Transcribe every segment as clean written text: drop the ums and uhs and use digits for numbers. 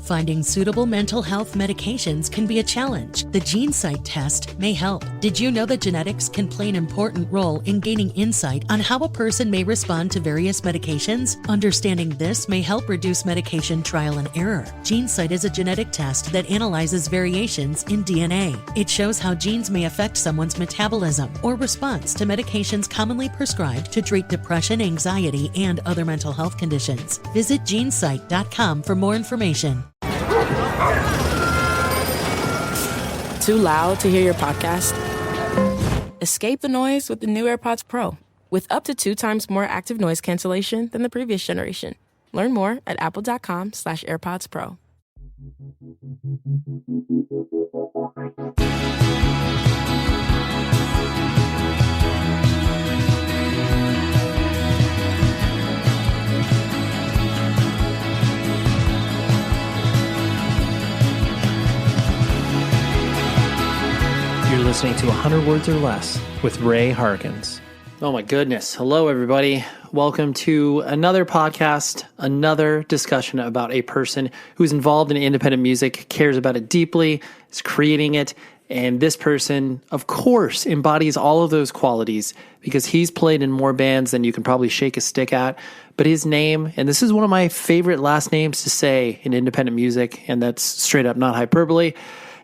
Finding suitable mental health medications can be a challenge. The GeneSight test may help. Did you know that genetics can play an important role in gaining insight on how a person may respond to various medications? Understanding this may help reduce medication trial and error. GeneSight is a genetic test that analyzes variations in DNA. It shows how genes may affect someone's metabolism or response to medications commonly prescribed to treat depression, anxiety, and other mental health conditions. Visit genesight.com for more information. Too loud to hear your podcast? Escape the noise with the new AirPods Pro, with up to 2 times more active noise cancellation than the previous generation. Learn more at apple.com/AirPods Pro. You're listening to 100 Words or Less with Ray Harkins. Oh my goodness. Hello, everybody. Welcome to another podcast, another discussion about a person who's involved in independent music, cares about it deeply, is creating it, and this person, of course, embodies all of those qualities because he's played in more bands than you can probably shake a stick at. But his name, and this is one of my favorite last names to say in independent music, and that's straight up not hyperbole,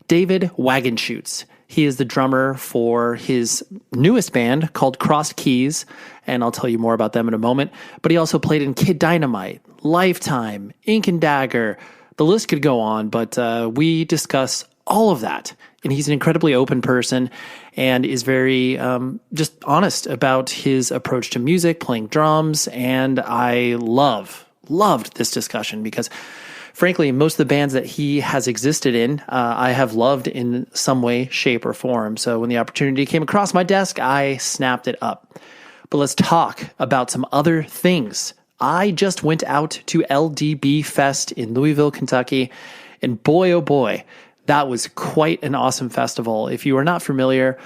David Wagenschutz. He is the drummer for his newest band called Crossed Keys, and I'll tell you more about them in a moment. But he also played in Kid Dynamite, Lifetime, Ink and Dagger. The list could go on, but we discuss all of that. And he's an incredibly open person and is very just honest about his approach to music, playing drums. And I loved this discussion because frankly, most of the bands that he has existed in, I have loved in some way, shape, or form. So when the opportunity came across my desk, I snapped it up. But let's talk about some other things. I just went out to LDB Fest in Louisville, Kentucky, and boy, oh boy, that was quite an awesome festival. If you are not familiar,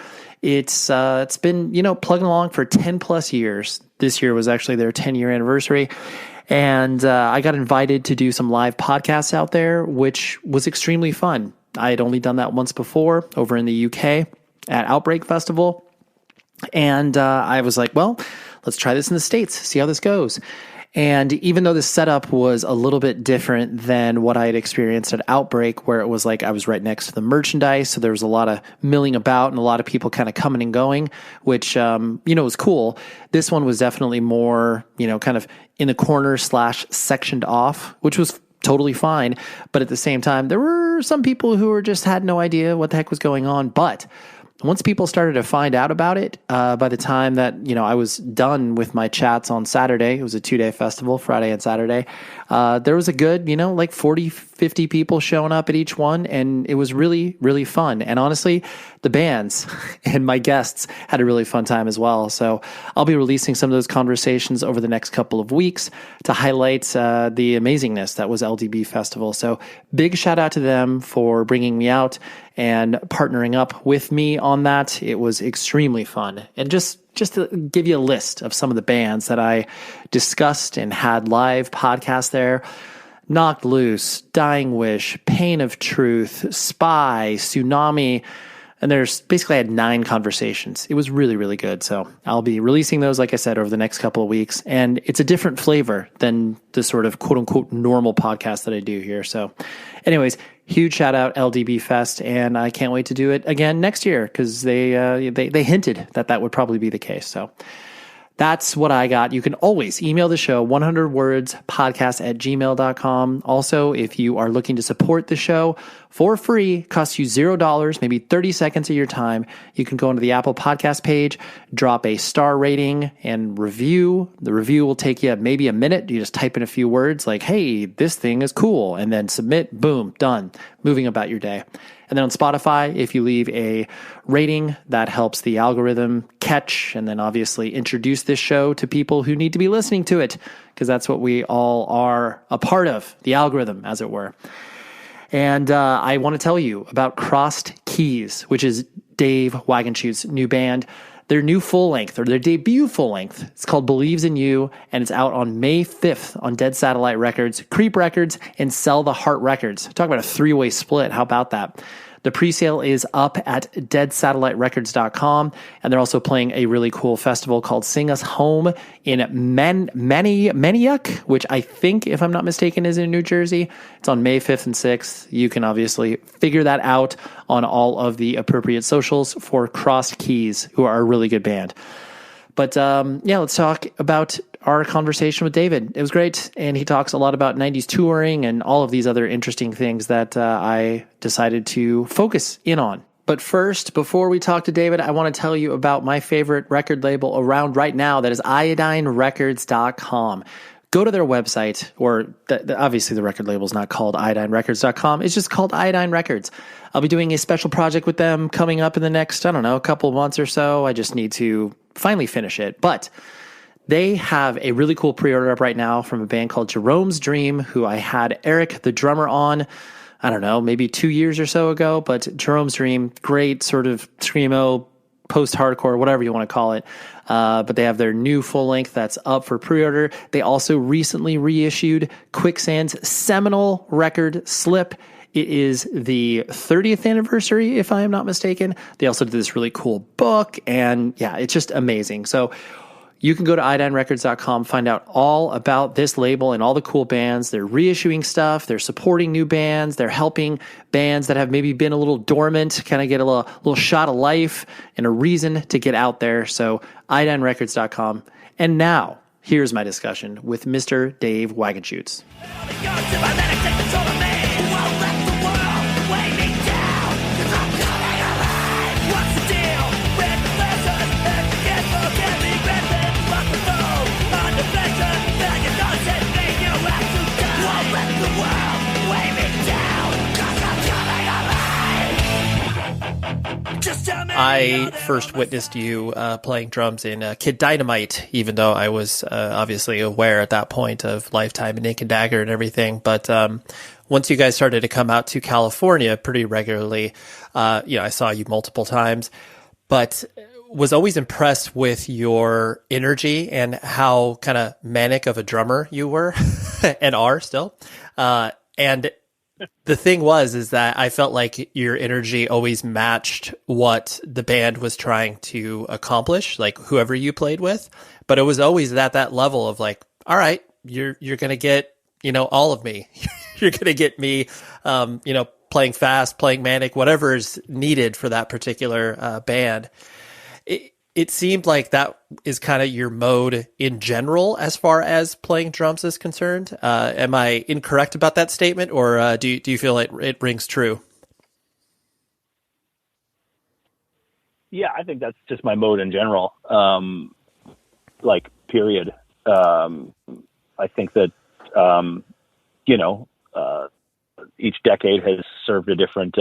it's been, plugging along for 10 plus years. This year was actually their 10-year anniversary. And I got invited to do some live podcasts out there, which was extremely fun. I had only done that once before over in the UK at Outbreak Festival. And I was like, well, let's try this in the States, see how this goes. And even though the setup was a little bit different than what I had experienced at Outbreak, where it was like I was right next to the merchandise, so there was a lot of milling about and a lot of people kind of coming and going, which, was cool. This one was definitely more, kind of in the corner / sectioned off, which was totally fine. But at the same time, there were some people who just had no idea what the heck was going on. But once people started to find out about it, by the time that, I was done with my chats on Saturday, it was a 2-day festival, Friday and Saturday, there was a good, 40, 50 people showing up at each one, and it was really, really fun. And honestly, the bands and my guests had a really fun time as well. So I'll be releasing some of those conversations over the next couple of weeks to highlight the amazingness that was LDB Festival. So big shout out to them for bringing me out and partnering up with me on that. It was extremely fun. And just to give you a list of some of the bands that I discussed and had live podcasts there: Knocked Loose, Dying Wish, Pain of Truth, Spy, Tsunami, and I had 9 conversations. It was really, really good. So I'll be releasing those, like I said, over the next couple of weeks. And it's a different flavor than the sort of quote unquote normal podcast that I do here. So anyways, huge shout out LDB Fest. And I can't wait to do it again next year because they hinted that would probably be the case. So that's what I got. You can always email the show, 100wordspodcast@gmail.com. Also, if you are looking to support the show for free, costs you $0, maybe 30 seconds of your time, you can go into the Apple Podcast page, drop a star rating and review. The review will take you maybe a minute. You just type in a few words like, hey, this thing is cool, and then submit, boom, done, moving about your day. And then on Spotify, if you leave a rating, that helps the algorithm catch and then obviously introduce this show to people who need to be listening to it, because that's what we all are a part of, the algorithm, as it were. And I want to tell you about Crossed Keys, which is Dave Wagenschutz's new band. their new full length, or their debut full length. It's called Believes in You, and it's out on May 5th on Dead Satellite Records, Creep Records, and Sell the Heart Records. Talk about a three-way split. How about that? The presale is up at deadsatelliterecords.com, and they're also playing a really cool festival called Sing Us Home in Maniac, which I think, if I'm not mistaken, is in New Jersey. It's on May 5th and 6th. You can obviously figure that out on all of the appropriate socials for Crossed Keys, who are a really good band. But let's talk about our conversation with David. It was great, and he talks a lot about 90s touring and all of these other interesting things that I decided to focus in on. But first, before we talk to David, I want to tell you about my favorite record label around right now. That is iodinerecords.com. Go to their website, or obviously the record label is not called iodinerecords.com. It's just called Iodine Records. I'll be doing a special project with them coming up in the next, couple of months or so. I just need to finally finish it. But they have a really cool pre-order up right now from a band called Jerome's Dream, who I had Eric, the drummer, on, maybe 2 years or so ago. But Jerome's Dream, great sort of screamo, post-hardcore, whatever you want to call it. But they have their new full length that's up for pre-order. They also recently reissued Quicksand's seminal record, Slip. It is the 30th anniversary, if I am not mistaken. They also did this really cool book, and yeah, it's just amazing. So you can go to iodinerecords.com, find out all about this label and all the cool bands. They're reissuing stuff. They're supporting new bands. They're helping bands that have maybe been a little dormant, kind of get a little shot of life and a reason to get out there. So iodinerecords.com. And now, here's my discussion with Mr. Dave Wagenschutz. I first witnessed you playing drums in Kid Dynamite, even though I was obviously aware at that point of Lifetime and Ink and Dagger and everything. But once you guys started to come out to California pretty regularly, I saw you multiple times, but was always impressed with your energy and how kind of manic of a drummer you were and are still. And the thing is that I felt like your energy always matched what the band was trying to accomplish, like whoever you played with. But it was always at that level of like, all right, you're going to get, all of me. You're going to get me, playing fast, playing manic, whatever is needed for that particular band. It seemed like that is kind of your mode in general as far as playing drums is concerned. Am I incorrect about that statement, or do you feel like it rings true? Yeah, I think that's just my mode in general. Period. I think that, each decade has served a different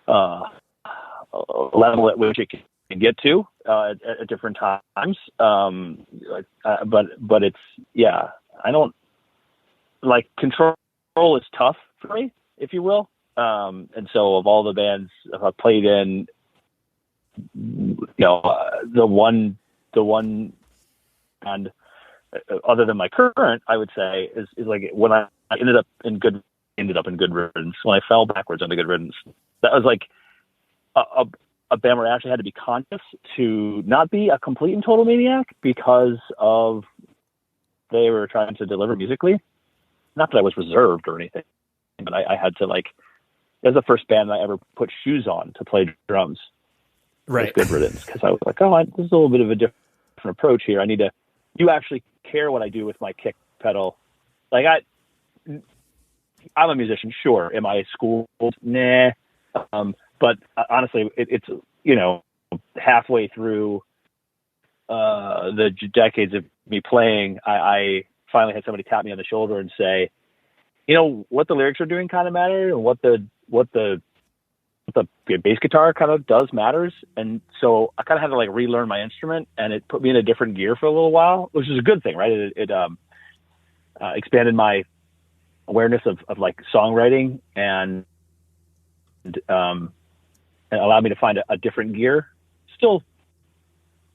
level at which it can get to at different times. But it's, I don't like control is tough for me, if you will. And so of all the bands I've played in, the one band other than my current, I would say is like when I ended up in Good Riddance, when I fell backwards onto Good Riddance, that was like a band where I actually had to be conscious to not be a complete and total maniac because of they were trying to deliver musically. Not that I was reserved or anything, but I had to it was the first band I ever put shoes on to play drums. Right. Good Riddance. Because I was like, this is a little bit of a different approach here. You actually care what I do with my kick pedal. I'm a musician, sure. Am I schooled? Nah. But honestly, it's halfway through the decades of me playing, I finally had somebody tap me on the shoulder and say, what the lyrics are doing kind of matter, and what the bass guitar kind of does matters. And so I kind of had to relearn my instrument, and it put me in a different gear for a little while, which is a good thing, right? It expanded my awareness of songwriting and allowed me to find a different gear. Still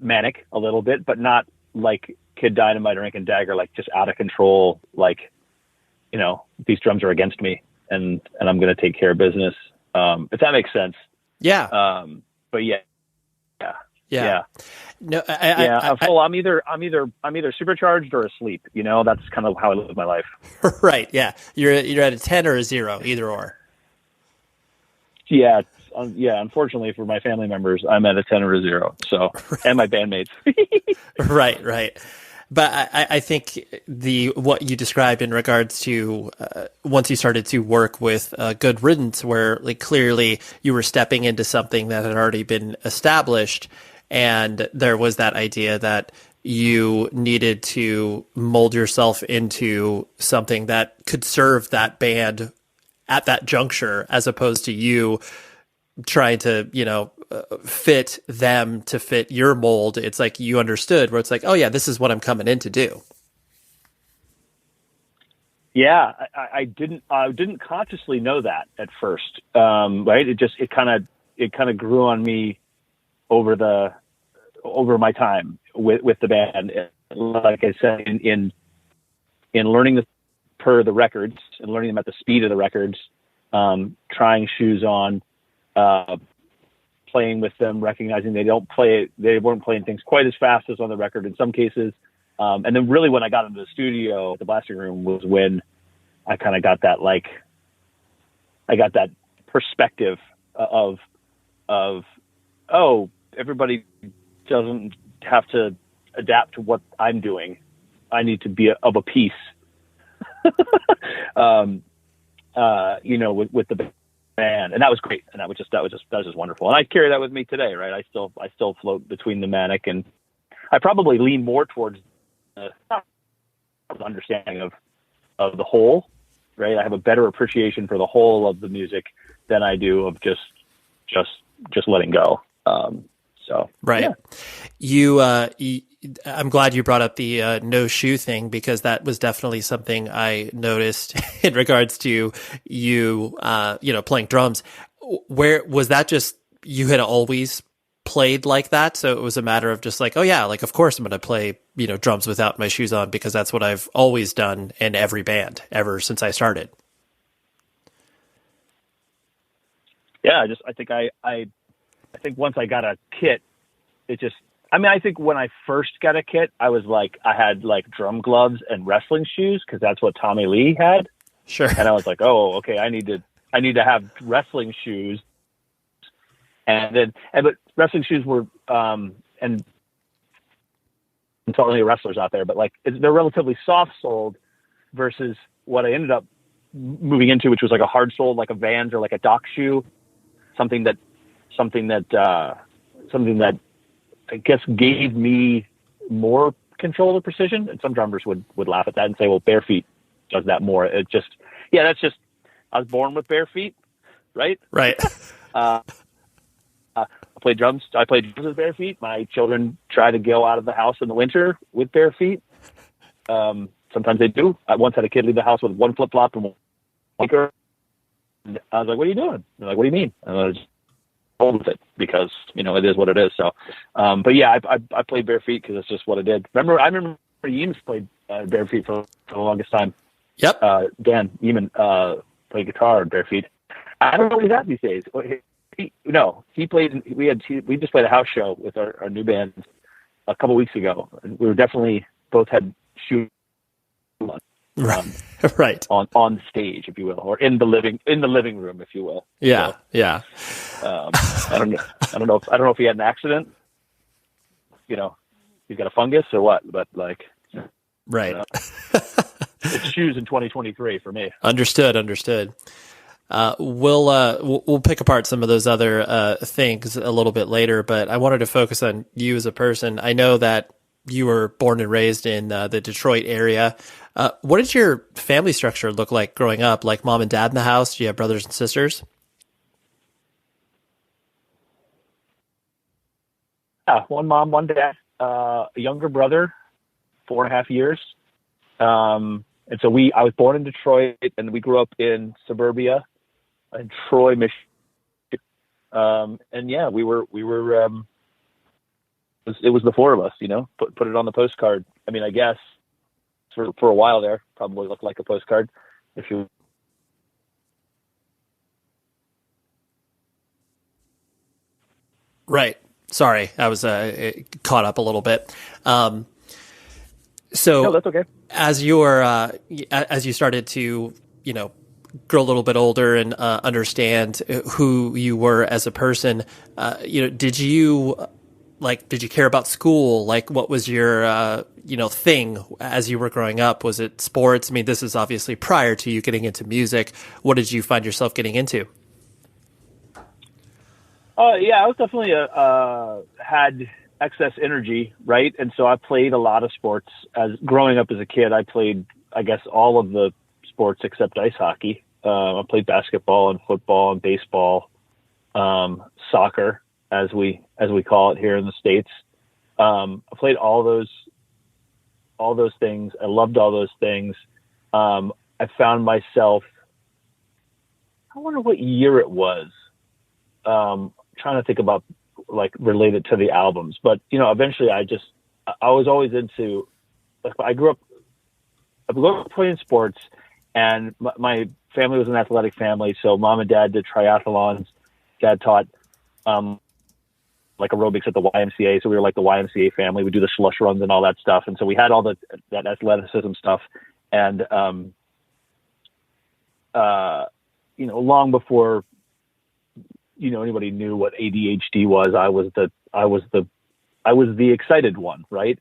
manic a little bit, but not like Kid Dynamite or Dagger, like just out of control. Like, these drums are against me, and I'm going to take care of business. If that makes sense. Yeah. But yeah. No, I'm either supercharged or asleep. That's kind of how I live my life. Right. Yeah. You're at a 10 or a 0, either or. Yeah. Unfortunately for my family members, I'm at a 10 or a 0. So, and my bandmates. Right. But I think what you described in regards to once you started to work with Good Riddance, where like clearly you were stepping into something that had already been established, and there was that idea that you needed to mold yourself into something that could serve that band at that juncture, as opposed to you trying to, fit them to fit your mold. It's like you understood where it's like, oh yeah, this is what I'm coming in to do. Yeah, I didn't consciously know that at first. Right. It kind of grew on me over my time with the band. Like I said, in learning the records and learning them at the speed of the records, trying shoes on, playing with them, recognizing they weren't playing things quite as fast as on the record in some cases. And then really when I got into the studio, the blasting room, was when I kind of got that, perspective of, oh, everybody doesn't have to adapt to what I'm doing. I need to be of a piece, with the band. And that was great. And that was just wonderful. And I carry that with me today, right? I still float between the manic, and I probably lean more towards the understanding of the whole, right? I have a better appreciation for the whole of the music than I do of just letting go. So right. Yeah. I'm glad you brought up the no shoe thing, because that was definitely something I noticed in regards to you, playing drums. Where was that? Just you had always played like that, so it was a matter of just like, oh yeah, like of course I'm going to play drums without my shoes on, because that's what I've always done in every band ever since I started. Yeah, I think once I got a kit, I think when I first got a kit, I had like drum gloves and wrestling shoes, because that's what Tommy Lee had. Sure. And I was like, oh, okay, I need to have wrestling shoes. But wrestling shoes were, and totally wrestlers out there, but they're relatively soft soled versus what I ended up moving into, which was like a hard soled, like a Vans or like a Doc shoe, something that I guess gave me more control of precision. And some drummers would laugh at that and say, well, bare feet does that more. I was born with bare feet, right? Right. I played drums with bare feet. My children try to go out of the house in the winter with bare feet. Sometimes they do. I once had a kid leave the house with one flip flop and one sneaker. And I was like, what are you doing? They're like, what do you mean? And I was just hold with it, because it is what it is. So but yeah, I played bare feet because it's just what I did. I remember Eames played bare feet for the longest time. Yep. Dan Eamon played guitar bare feet. I don't know what he's at these days. He played. We just played a house show with our new band a couple weeks ago, and we were definitely both had shoes on. Right. On stage, if you will, or in the living room, if you will. Yeah. So, yeah. I don't know if he had an accident. He's got a fungus or what, but right. It's shoes in 2023 for me. Understood. We'll pick apart some of those other things a little bit later, but I wanted to focus on you as a person. I know that you were born and raised in the Detroit area. What did your family structure look like growing up? Like mom and dad in the house? Do you have brothers and sisters? Yeah, one mom, one dad, a younger brother, 4.5 years. And so I was born in Detroit, and we grew up in suburbia in Troy, Michigan. And yeah, we were it was the four of us, put it on the postcard. I mean, I guess for a while there, probably looked like a postcard. If you Right. Sorry, I was caught up a little bit. So no, that's okay. As you started to, grow a little bit older and understand who you were as a person, did you care about school? Like, what was your thing as you were growing up? Was it sports? I mean, this is obviously prior to you getting into music. What did you find yourself getting into? Yeah, I was definitely had excess energy, right? And so I played a lot of sports. As growing up as a kid, I played, I guess, all of the sports except ice hockey. I played basketball and football and baseball, soccer, as we call it here in the States. I played all those things. I loved all those things. I found myself, I wonder what year it was. Trying to think about related to the albums, but eventually I was always into, I grew up playing sports, and my family was an athletic family. So mom and dad did triathlons. Dad taught aerobics at the YMCA. So we were like the YMCA family. We do the slush runs and all that stuff. And so we had all that athleticism stuff. And long before anybody knew what ADHD was, I was the excited one, right?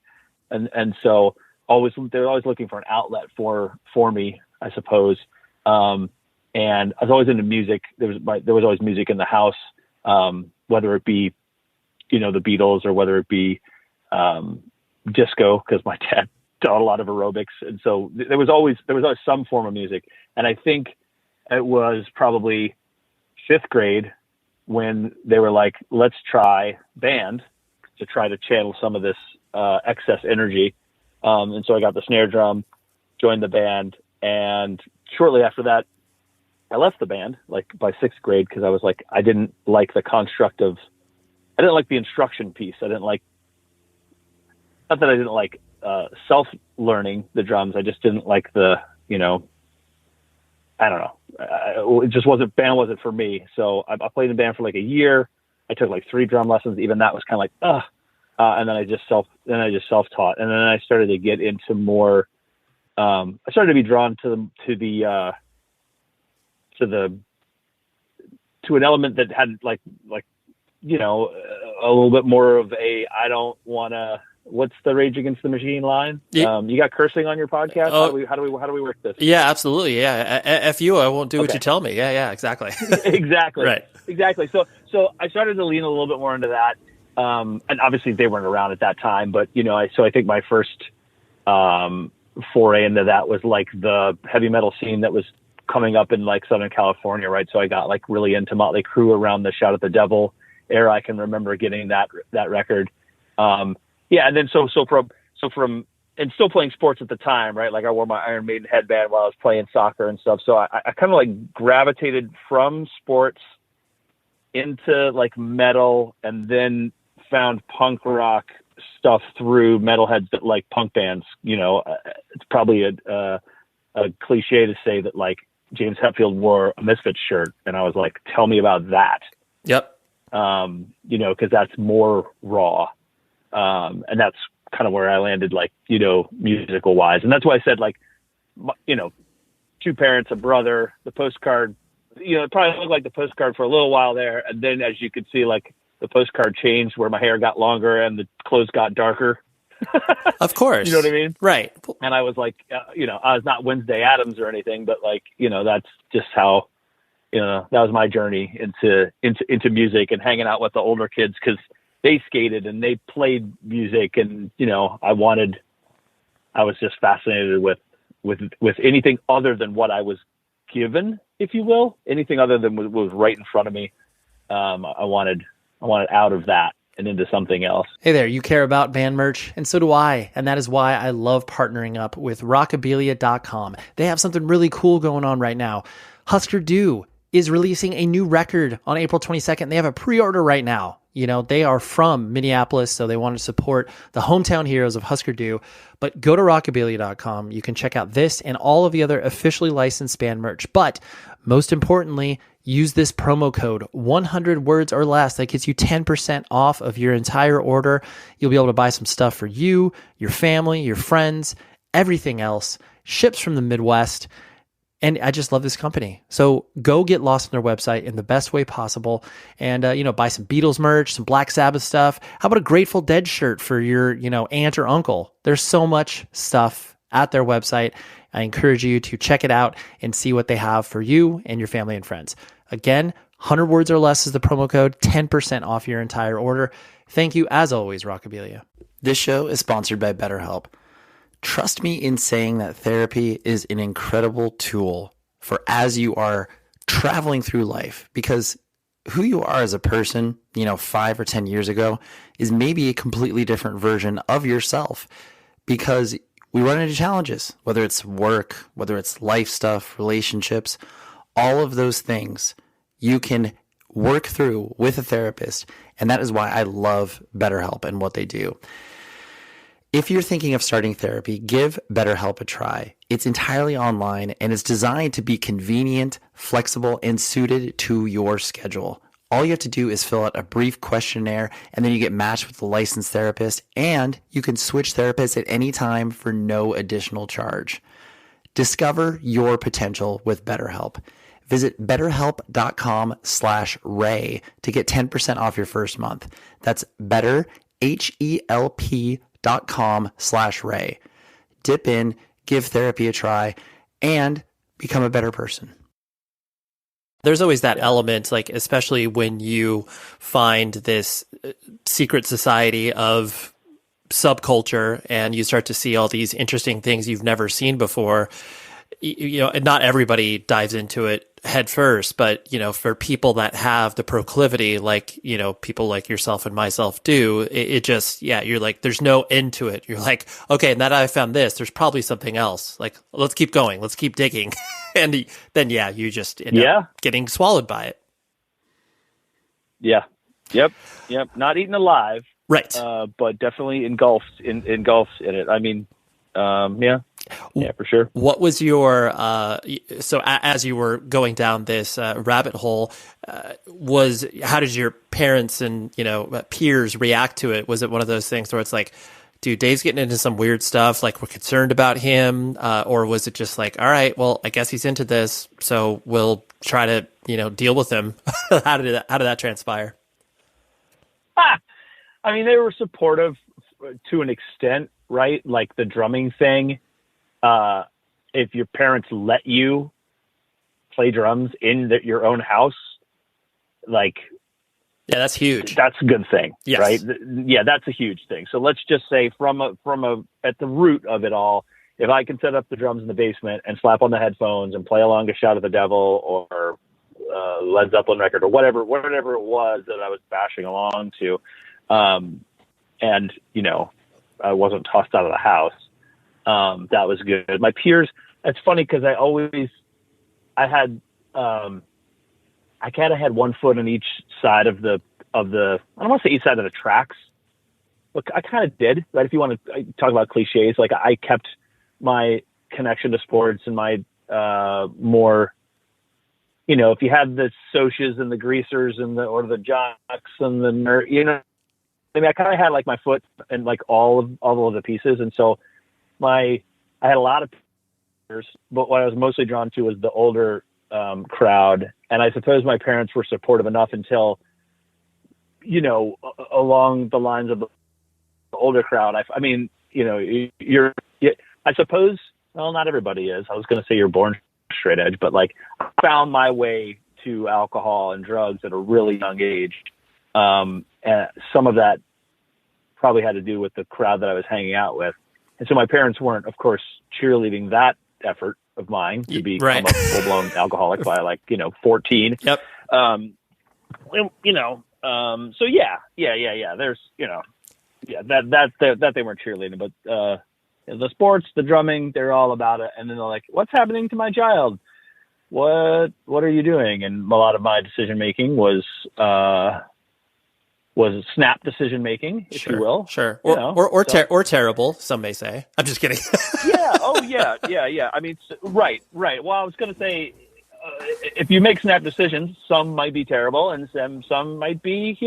And so they're always looking for an outlet for me, I suppose. And I was always into music. There was always music in the house, whether it be the Beatles or whether it be disco, because my dad taught a lot of aerobics, and so there was always some form of music. And I think it was probably 5th grade when they were like, let's try band to try to channel some of this excess energy. And so I got the snare drum, joined the band, and shortly after that, I left the band, by 6th grade, because I was like, I didn't like the instruction piece. Not that I didn't like self-learning the drums. I just didn't like the, I don't know. It just band wasn't for me. So I played in band for a year. I took 3 drum lessons. Even that was kind of and then I just self-taught. And then I started to get into more, I started to be drawn to an element that had a little bit more of a, I don't want to, what's the Rage Against the Machine line? Yeah. You got cursing on your podcast? Oh, how do we work this? Yeah, absolutely. Yeah. F you, I won't do what you tell me. Yeah, exactly. Exactly. Right. Exactly. So I started to lean a little bit more into that. And obviously they weren't around at that time, but I think my first foray into that was the heavy metal scene that was coming up in Southern California, right? So I got really into Motley Crue around the Shout at the Devil era. I can remember getting that record. Yeah, and then so from and still playing sports at the time, right? I wore my Iron Maiden headband while I was playing soccer and stuff. So I kind of gravitated from sports into metal, and then found punk rock stuff through metalheads that like punk bands. It's probably a cliche to say that James Hetfield wore a Misfits shirt, and I was like, tell me about that. Yep. Because that's more raw. And that's kind of where I landed, musical wise. And that's why I said, 2 parents, a brother, the postcard, it probably looked like the postcard for a little while there. And then as you could see, the postcard changed where my hair got longer and the clothes got darker. Of course. You know what I mean? Right. And I was I was not Wednesday Addams or anything, but that's just how, that was my journey into music and hanging out with the older kids, because they skated and they played music, and I was just fascinated with anything other than what I was given, if you will, anything other than what was right in front of me. I wanted out of that and into something else. Hey there, you care about band merch, and so do I, and that is why I love partnering up with rockabilia.com. They have something really cool going on right now. Husker Du is releasing a new record on April 22nd. They have a pre-order right now. You know, they are from Minneapolis, so they want to support the hometown heroes of Husker Du. But go to rockabilia.com. You can check out this and all of the other officially licensed band merch. But most importantly, use this promo code 100 words or less. That gets you 10% off of your entire order. You'll be able to buy some stuff for you, your family, your friends, everything else. Ships from the Midwest. And I just love this company. So go get lost on their website in the best way possible and, buy some Beatles merch, some Black Sabbath stuff. How about a Grateful Dead shirt for your, aunt or uncle? There's so much stuff at their website. I encourage you to check it out and see what they have for you and your family and friends. Again, 100 words or less is the promo code, 10% off your entire order. Thank you, as always, Rockabilia. This show is sponsored by BetterHelp. Trust me in saying that therapy is an incredible tool for as you are traveling through life, because who you are as a person, 5 or 10 years ago is maybe a completely different version of yourself, because we run into challenges, whether it's work, whether it's life stuff, relationships, all of those things you can work through with a therapist. And that is why I love BetterHelp and what they do. If you're thinking of starting therapy, give BetterHelp a try. It's entirely online and it's designed to be convenient, flexible, and suited to your schedule. All you have to do is fill out a brief questionnaire, and then you get matched with a licensed therapist, and you can switch therapists at any time for no additional charge. Discover your potential with BetterHelp. Visit betterhelp.com/Ray to get 10% off your first month. That's betterhelp.com/Ray. Dip in, give therapy a try, and become a better person. There's always that element, like, especially when you find this secret society of subculture and you start to see all these interesting things you've never seen before. Not everybody dives into it head first, but, for people that have the proclivity, like, people like yourself and myself do, it just, you're like, there's no end to it. You're like, okay, now that I found this, there's probably something else. Like, let's keep going. Let's keep digging. And then, you just end up getting swallowed by it. Yeah. Yep. Not eaten alive. Right. But definitely engulfed in it. I mean, yeah, for sure. What was your, so as you were going down this rabbit hole, how did your parents and, peers react to it? Was it one of those things where it's like, dude, Dave's getting into some weird stuff, like we're concerned about him? Or was it just like, all right, well, I guess he's into this, so we'll try to, deal with him? How did that transpire? I mean, they were supportive to an extent, right? Like the drumming thing. If your parents let you play drums in your own house, like, yeah, that's huge. That's a good thing, yes. Right? Yeah, that's a huge thing. So let's just say at the root of it all, if I can set up the drums in the basement and slap on the headphones and play along to Shout at the Devil or Led Zeppelin record or whatever it was that I was bashing along to, and I wasn't tossed out of the house, that was good. My peers, it's funny because I kind of had one foot on each side of the I don't want to say each side of the tracks, but I kind of did, right? If you want to talk about cliches, like I kept my connection to sports and my more, if you had the Socs and the Greasers and or the Jocks and the nerd, I mean, I kind of had like my foot in like all of the pieces. And so I had a lot of peers, but what I was mostly drawn to was the older crowd. And I suppose my parents were supportive enough until, along the lines of the older crowd. I mean, I suppose, well, not everybody is. I was going to say you're born straight edge, but like I found my way to alcohol and drugs at a really young age. And some of that probably had to do with the crowd that I was hanging out with. And so my parents weren't, of course, cheerleading that effort of mine to become right. a full-blown alcoholic by 14. Yep. So yeah. There's, that they weren't cheerleading, but the sports, the drumming, they're all about it. And then they're like, what's happening to my child? What are you doing? And a lot of my decision making was was snap decision making, if you will. Sure. Or terrible, some may say. I'm just kidding. Yeah. Oh, yeah. I mean, right. Well, I was going to say, if you make snap decisions, some might be terrible, and some might be,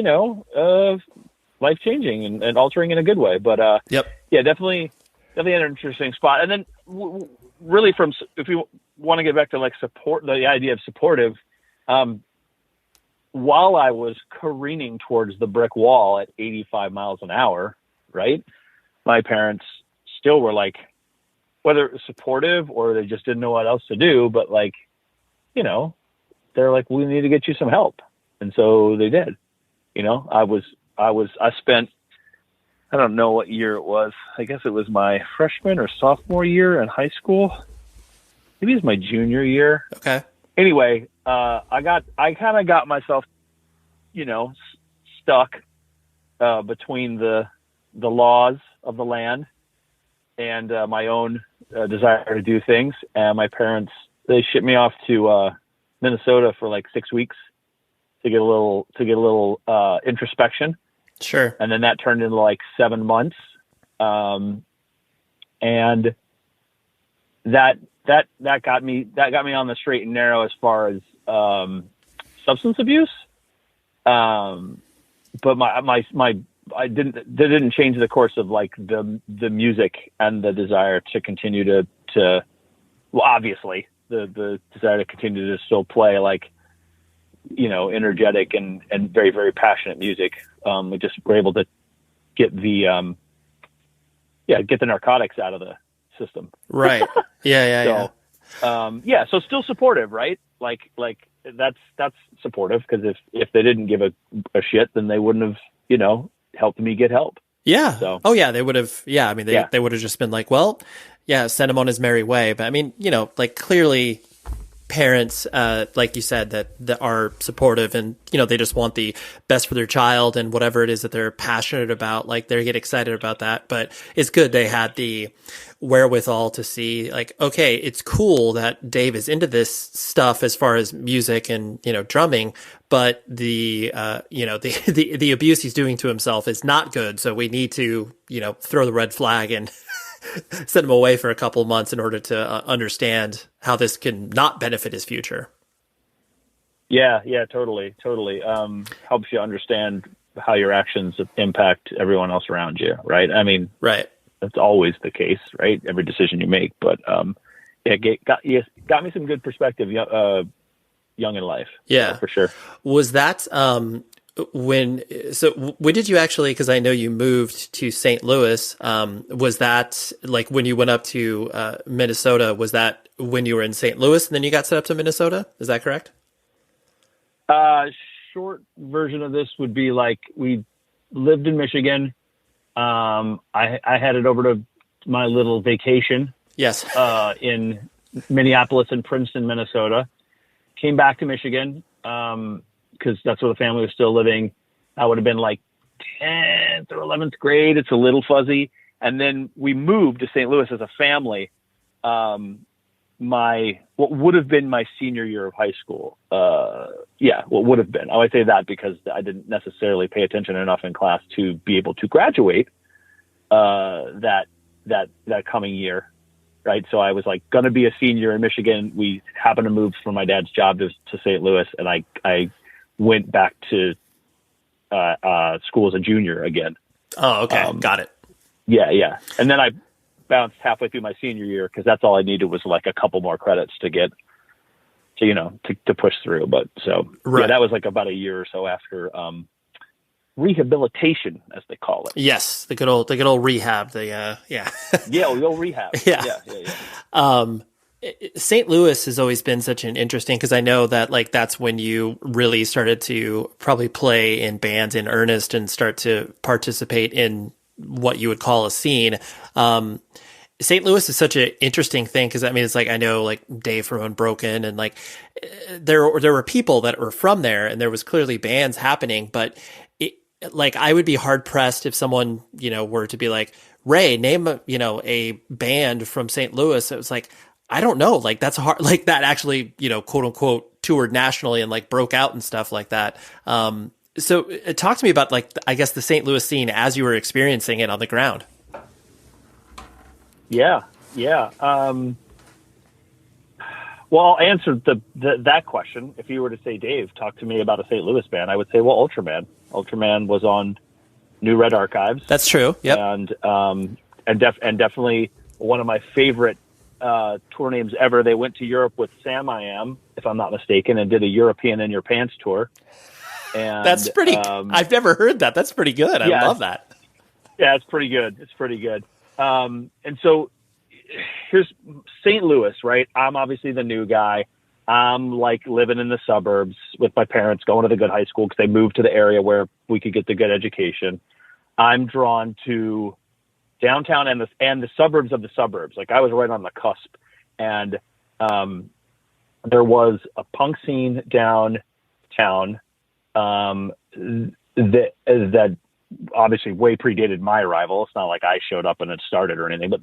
life changing and altering in a good way. But yeah, definitely an interesting spot. And then really, if you want to get back to like support, the idea of supportive. While I was careening towards the brick wall at 85 miles an hour, right, my parents still were like, whether it was supportive or they just didn't know what else to do, but like, they're like, we need to get you some help. And so they did. I spent, I don't know what year it was. I guess it was my freshman or sophomore year in high school. Maybe it was my junior year. Okay. Anyway, I kind of got myself, stuck between the laws of the land and my own desire to do things. And my parents, they shipped me off to Minnesota for like 6 weeks to get a little introspection. Sure. And then that turned into like 7 months, and that got me on the straight and narrow as far as substance abuse. But that didn't change the course of like the music and the desire to continue to well, obviously the desire to continue to still play like, energetic and very, very passionate music. We just were able to get the narcotics out of the system. Right. Yeah. So still supportive, right? Like that's supportive, because if they didn't give a shit, then they wouldn't have, helped me get help. Yeah. So. Oh yeah, they would have. Yeah. I mean, they would have just been like, well, yeah, send him on his merry way. But I mean, like clearly parents, like you said, that are supportive and, they just want the best for their child and whatever it is that they're passionate about, like they get excited about that. But it's good they had the wherewithal to see like, okay, it's cool that Dave is into this stuff as far as music and, drumming, but the abuse he's doing to himself is not good. So we need to, throw the red flag and send him away for a couple of months in order to understand how this can not benefit his future. Yeah, totally. Helps you understand how your actions impact everyone else around you, right? I mean, right. That's always the case, right? Every decision you make, but got me some good perspective young in life. Yeah, for sure. Was that when did you actually, because I know you moved to St. Louis, was that like when you went up to Minnesota, was that when you were in St. Louis and then you got set up to Minnesota? Is that correct? Short version of this would be like we lived in Michigan. I headed over to my little vacation. Yes. In Minneapolis and Princeton, Minnesota. Came back to Michigan. Because that's where the family was still living. I would have been like 10th or 11th grade. It's a little fuzzy. And then we moved to St. Louis as a family. What would have been my senior year of high school. What would have been. I would say that because I didn't necessarily pay attention enough in class to be able to graduate that coming year. Right. So I was like going to be a senior in Michigan. We happened to move from my dad's job to St. Louis, and I went back to school as a junior again. Oh, okay. Got it. Yeah. And then I bounced halfway through my senior year because that's all I needed was like a couple more credits to get to push through. But so right. That was like about a year or so after rehabilitation, as they call it. Yes, the good old rehab. The the old rehab. Yeah. St. Louis has always been such an interesting, because I know that like that's when you really started to probably play in bands in earnest and start to participate in what you would call a scene. St. Louis is such an interesting thing because I mean it's like I know like Dave from Unbroken and like there were people that were from there and there was clearly bands happening, but like I would be hard pressed if someone were to be like, Ray, name a band from St. Louis. It was like, I don't know, like that's hard, like that actually quote unquote toured nationally and like broke out and stuff like that. So talk to me about, like, I guess the St. Louis scene as you were experiencing it on the ground. Yeah. Well, I'll answer that question. If you were to say, Dave, talk to me about a St. Louis band, I would say, well, Ultraman. Ultraman was on New Red Archives. That's true. Yep. And definitely one of my favorite tour names ever. They went to Europe with Sam I Am, if I'm not mistaken, and did a European in Your Pants tour. And that's pretty. I've never heard that. That's pretty good. I love that. Yeah, it's pretty good. And so here's St. Louis, right? I'm obviously the new guy. I'm like living in the suburbs with my parents, going to the good high school because they moved to the area where we could get the good education. I'm drawn to downtown and the suburbs of the suburbs. Like I was right on the cusp, and there was a punk scene downtown that obviously way predated my arrival. It's not like I showed up and it started or anything, but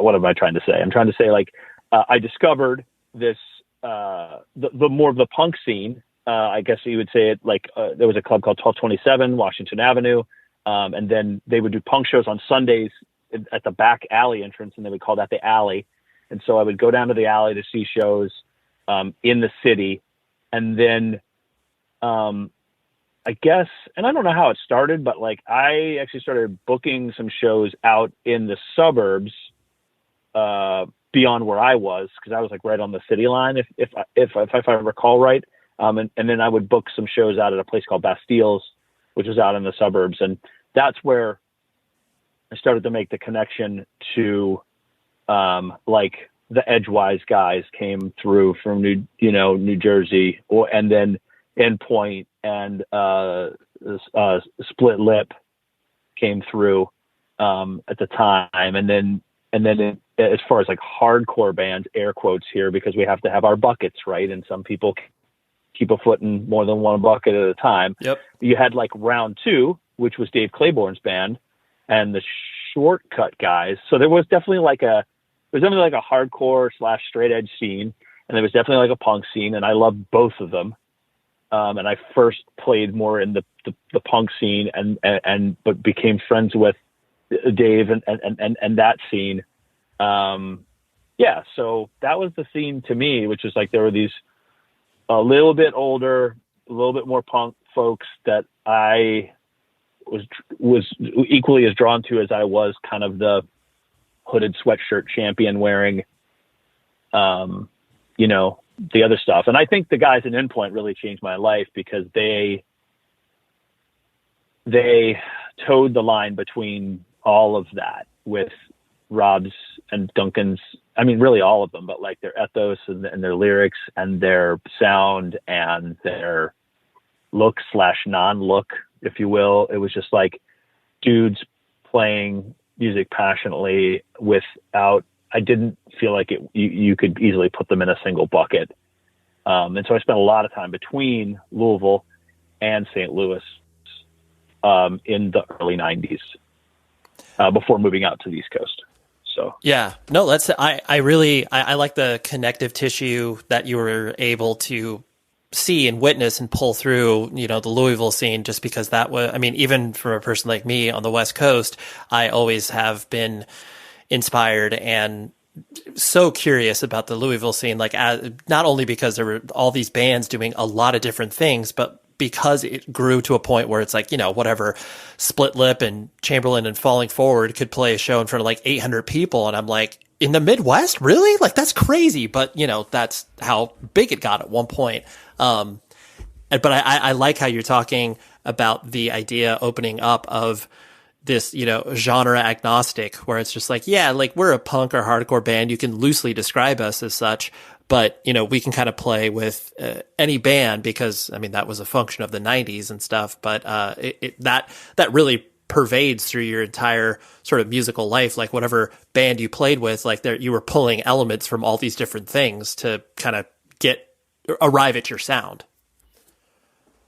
what am I trying to say? I'm trying to say, like, I discovered this, the more of the punk scene. I guess you would say it like, there was a club called 1227 Washington Avenue. And then they would do punk shows on Sundays at the back alley entrance, and they would call that the alley. And so I would go down to the alley to see shows, in the city. And then, I guess, and I don't know how it started, but like I actually started booking some shows out in the suburbs, beyond where I was, because I was like right on the city line, if I recall right. And then I would book some shows out at a place called Bastiles, which was out in the suburbs, and that's where I started to make the connection to, like the Edgewise guys came through from New Jersey, and then Endpoint and Split Lip came through at the time, and then as far as like hardcore bands, air quotes here, because we have to have our buckets right, and some people keep a foot in more than one bucket at a time. Yep. You had like Round Two, which was Dave Claiborne's band, and the Shortcut guys. So there was definitely like a hardcore / straight edge scene, and there was definitely like a punk scene, and I loved both of them. And I first played more in the punk scene, but became friends with Dave and that scene. So that was the scene to me, which is like there were these a little bit older, a little bit more punk folks that I was equally as drawn to as I was kind of the hooded sweatshirt champion wearing, the other stuff. And I think the guys in Endpoint really changed my life because they towed the line between all of that with Rob's and Duncan's. I mean, really all of them, but like their ethos and their lyrics and their sound and their look / non-look, if you will. It was just like dudes playing music passionately without, I didn't feel like you could easily put them in a single bucket. And so I spent a lot of time between Louisville and St. Louis in the early 90s before moving out to the East Coast. So yeah, no, I like the connective tissue that you were able to see and witness and pull through, the Louisville scene, just because that was, I mean, even for a person like me on the West Coast, I always have been inspired and so curious about the Louisville scene, like not only because there were all these bands doing a lot of different things, but because it grew to a point where it's like, whatever, Split Lip and Chamberlain and Falling Forward could play a show in front of like 800 people. And I'm like, in the Midwest, really? Like, that's crazy. But, that's how big it got at one point. But I like how you're talking about the idea opening up of this, genre agnostic, where it's just like, yeah, like we're a punk or hardcore band. You can loosely describe us as such, but, we can kind of play with any band because, I mean, that was a function of the 90s and stuff. But that really pervades through your entire sort of musical life. Like whatever band you played with, like you were pulling elements from all these different things to kind of arrive at your sound.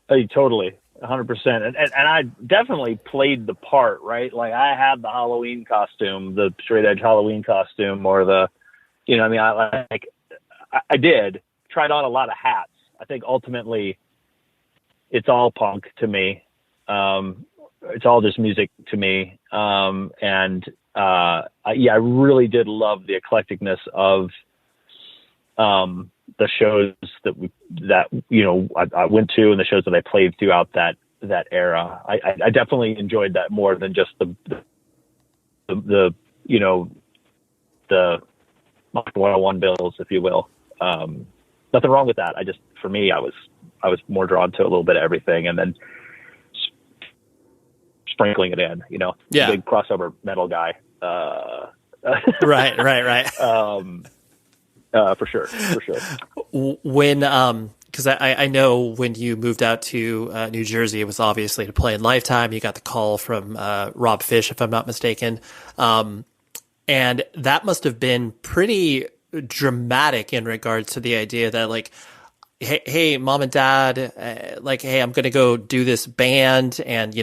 Totally. 100%. And I definitely played the part, right? Like I had the Halloween costume, the straight edge Halloween costume, or the, I did tried on a lot of hats. I think ultimately it's all punk to me. It's all just music to me. I really did love the eclecticness of the shows that I went to, and the shows that I played throughout that era. I definitely enjoyed that more than just the 101 bills, if you will. Nothing wrong with that. For me, I was more drawn to a little bit of everything, and then sprinkling it in, big crossover metal guy. Right. For sure. When, cause I know when you moved out to New Jersey, it was obviously to play in Lifetime. You got the call from Rob Fish, if I'm not mistaken. And that must have been pretty dramatic in regards to the idea that, like, hey, mom and dad, hey, I'm going to go do this band. And,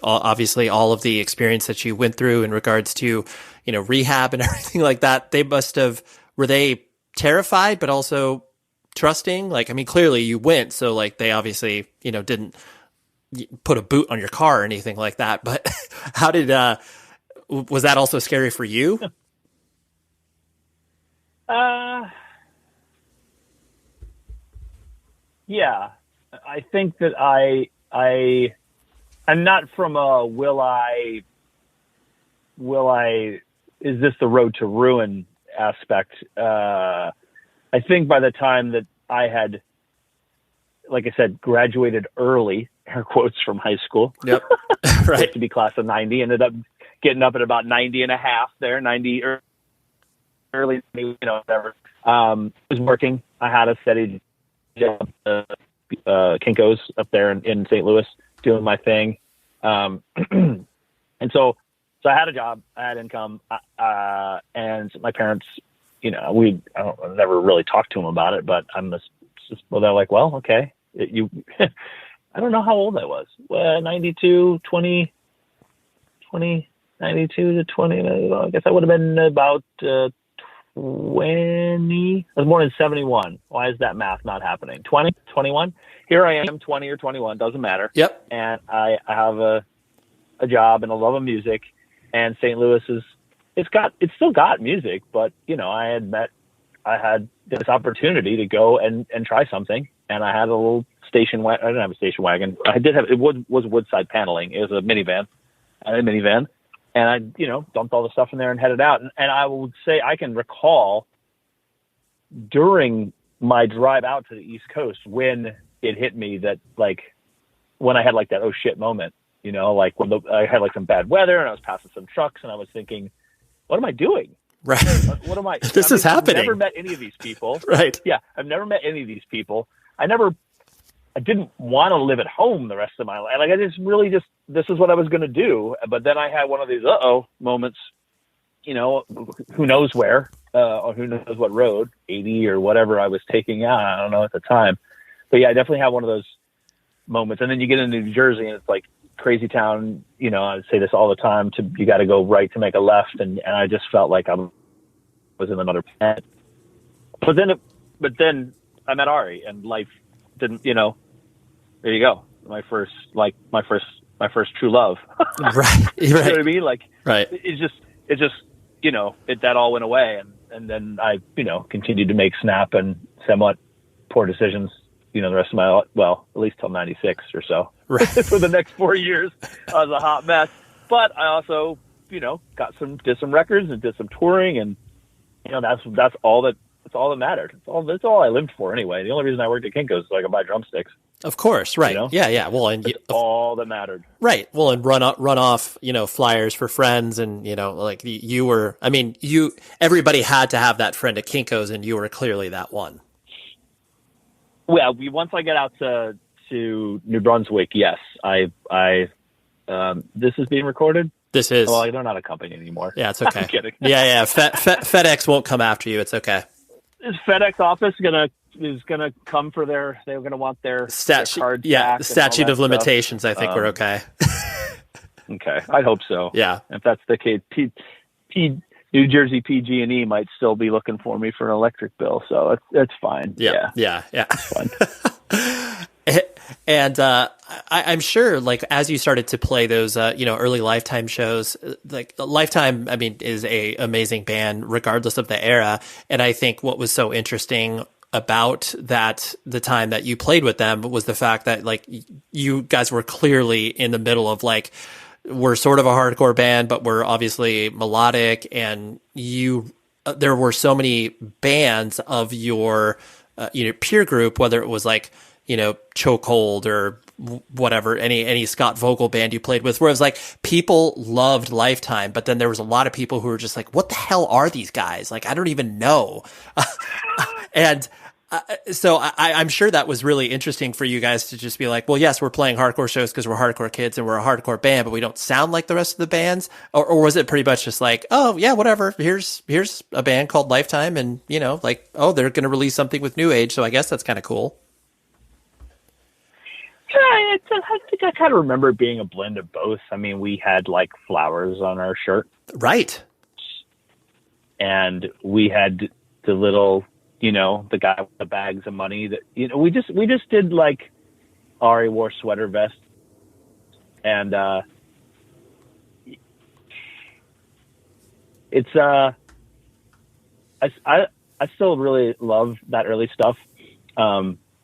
obviously all of the experience that you went through in regards to, rehab and everything like that, were they terrified, but also trusting? Clearly you went. So they obviously, didn't put a boot on your car or anything like that. But how did, was that also scary for you? Yeah, I think that I'm not from a will I, is this the road to ruin aspect. I think by the time that I had, like I said, graduated early, air quotes, from high school. Yep. Right. To be class of 90, ended up getting up at about 90 and a half there, 90 early, whatever. I was working. I had a steady job, Kinko's up there in St. Louis, doing my thing. And so I had a job, I had income, and my parents, I never really talked to them about it, but they're like, well, okay, I don't know how old I was. 92 to 20, I guess I would have been about 20. I was born in 71. Why is that math not happening? 20, 21? Here I am, 20 or 21, doesn't matter. Yep. And I have a job and a love of music, and St. Louis it's still got music, but I had this opportunity to go and try something, and I had a little station wagon. I didn't have a station wagon. It was woodside paneling. It was a minivan. I had a minivan, and I dumped all the stuff in there and headed out. And I would say I can recall during my drive out to the East Coast when it hit me that, when I had that oh shit moment, when I had some bad weather and I was passing some trucks and I was thinking, what am I doing? Right. What am I? This is happening. I've never met any of these people. Right. Yeah. I've never met any of these people. I didn't want to live at home the rest of my life. This is what I was going to do. But then I had one of these moments, who knows where, or who knows what road, 80 or whatever I was taking out. I don't know at the time. But yeah, I definitely had one of those moments. And then you get into New Jersey and it's like crazy town. I say this all the time, you got to go right to make a left. And I just felt like I was in another planet. But then I met Ari, and life didn't, there you go. My first true love. Right. You know what I mean? Right. It's just, that all went away. And then I, continued to make snap and somewhat poor decisions, the rest of my, at least till 96 or so. Right. For the next 4 years, I was a hot mess. But I also, did some records and did some touring, and, that's all that mattered. That's all I lived for anyway. The only reason I worked at Kinko's is so I could buy drumsticks. Of course, right? Yeah. Well, and that's all that mattered. Right. Well, and run off, flyers for friends, and you were. Everybody had to have that friend at Kinko's, and you were clearly that one. Well, once I get out to New Brunswick, yes, this is being recorded. This is. Well, they're not a company anymore. Yeah, it's okay. I'm kidding. Yeah. FedEx won't come after you. It's okay. Is FedEx office is gonna come for they're gonna want their cards back? The statute of limitations. Stuff. I think we're okay. Okay, I hope so. Yeah. If that's the case, New Jersey PG&E might still be looking for me for an electric bill, so it's fine. Yeah. It's fine. And I'm sure, like, as you started to play those, early Lifetime shows, like Lifetime, I mean, is a amazing band regardless of the era. And I think what was so interesting about that, the time that you played with them, was the fact that, like, you guys were clearly in the middle of, like, we're sort of a hardcore band, but we're obviously melodic, and there were so many bands of your, peer group, whether it was like, Chokehold or whatever, any Scott Vogel band you played with, where it was like people loved Lifetime, but then there was a lot of people who were just like, what the hell are these guys? Like, I don't even know. And so I'm sure that was really interesting for you guys to just be like, well, yes, we're playing hardcore shows because we're hardcore kids and we're a hardcore band, but we don't sound like the rest of the bands. Or was it pretty much just like, oh yeah, whatever. Here's a band called Lifetime, and like, oh, they're going to release something with New Age, so I guess that's kind of cool. Yeah, I think I kind of remember it being a blend of both. I mean, we had like flowers on our shirt, right? And we had the little, the guy with the bags of money that, we just did, like, Ari wore sweater vests, and it's I still really love that early stuff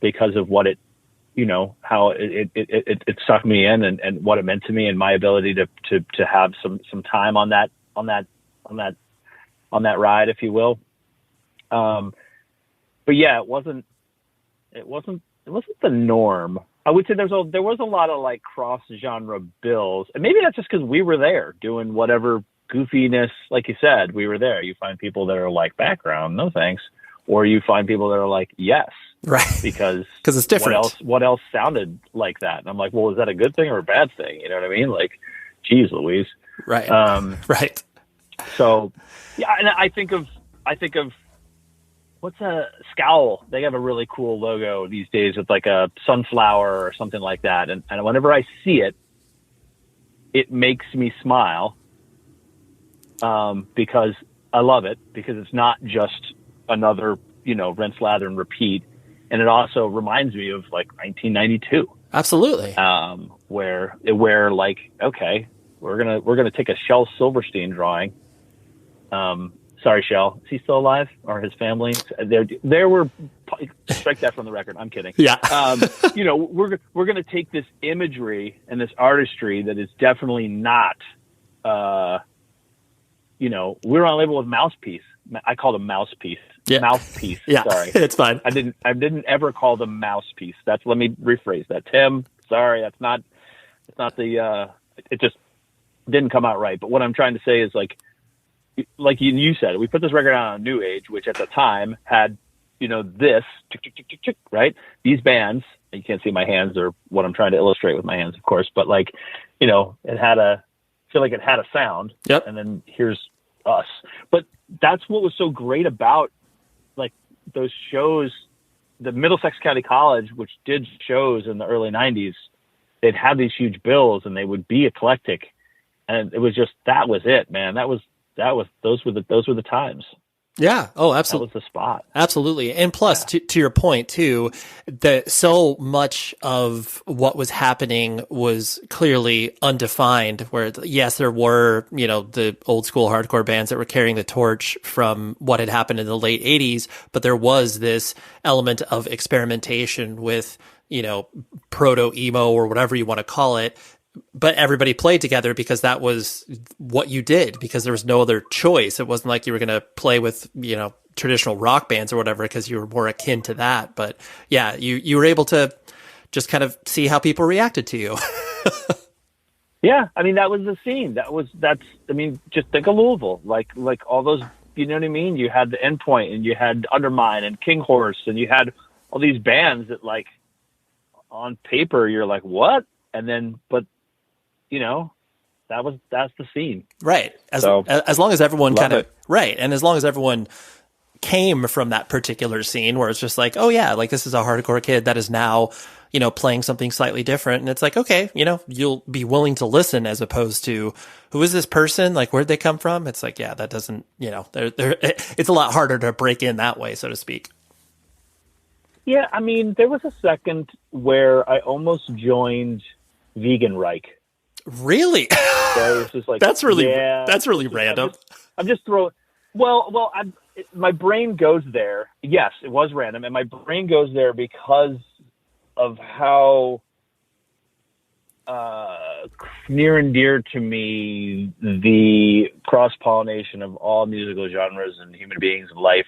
because of what it, how it sucked me in, and what it meant to me, and my ability to have some time on that ride, if you will. But yeah, it wasn't the norm. I would say there was a lot of, like, cross genre bills, and maybe that's just because we were there doing whatever goofiness, like you said, we were there. You find people that are like, background, no thanks, or you find people that are like, yes. Right. Because it's different. What else sounded like that? And I'm like, well, is that a good thing or a bad thing? You know what I mean? Like, geez Louise. Right. Right. So yeah. And I think of what's a Scowl? They have a really cool logo these days with like a sunflower or something like that. And whenever I see it, it makes me smile. Because I love it, because it's not just another, rinse, lather, and repeat. And it also reminds me of, like, 1992. Absolutely. Where like, okay, we're gonna take a Shel Silverstein drawing. Sorry, Shel, is he still alive, or his family? There were, strike that from the record. I'm kidding. Yeah. We're gonna take this imagery and this artistry that is definitely not, we're on a label with Mouthpiece. I called them Mouthpiece. Yeah. Mouthpiece. Yeah. Sorry. It's fine. I didn't ever call them Mouthpiece. Let me rephrase that. Tim, sorry, it's not the, it just didn't come out right. But what I'm trying to say is, like you said, we put this record out on New Age, which at the time had, this, right? These bands, you can't see my hands or what I'm trying to illustrate with my hands, of course, but, like, it had I feel like it had a sound. Yep. And then here's us. But that's what was so great about, like, those shows. The Middlesex County College, which did shows in the early 90s, they'd have these huge bills and they would be eclectic, and it was just, that was it, man. Those were the times. Yeah. Oh, absolutely. That was the spot. Absolutely. And plus, to your point too, that so much of what was happening was clearly undefined, where yes, there were, the old school hardcore bands that were carrying the torch from what had happened in the late 80s, but there was this element of experimentation with, proto emo or whatever you want to call it. But everybody played together because that was what you did, because there was no other choice. It wasn't like you were going to play with, traditional rock bands or whatever, because you were more akin to that. But yeah, you were able to just kind of see how people reacted to you. Yeah. I mean, that was the scene. Just think of Louisville, like all those, you know what I mean? You had the Endpoint, and you had Undermine and King Horse, and you had all these bands that, like, on paper, you're like, what? And then, but, that's the scene. Right. As long as everyone right. And as long as everyone came from that particular scene where it's just like, oh yeah, like, this is a hardcore kid that is now, playing something slightly different. And it's like, okay, you'll be willing to listen, as opposed to, who is this person? Like, where'd they come from? It's like, yeah, that doesn't, it's a lot harder to break in that way, so to speak. Yeah, I mean, there was a second where I almost joined Vegan Reich. Really? So it was just like, that's really just, random. I'm just throwing. Well, my brain goes there. Yes, it was random, and my brain goes there because of how near and dear to me the cross-pollination of all musical genres and human beings and life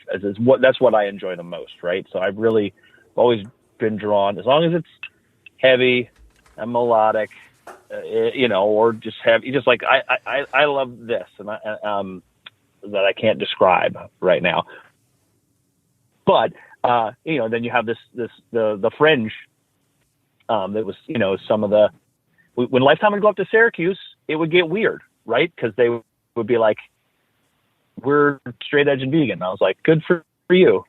that's what I enjoy the most, right? So I've really always been drawn, as long as it's heavy and melodic, or just heavy, just like I love this, and that I can't describe right now. But then you have the fringe. That was, some of the, when Lifetime would go up to Syracuse, it would get weird, right? Because they would be like, we're straight edge and vegan. And I was like, good for you.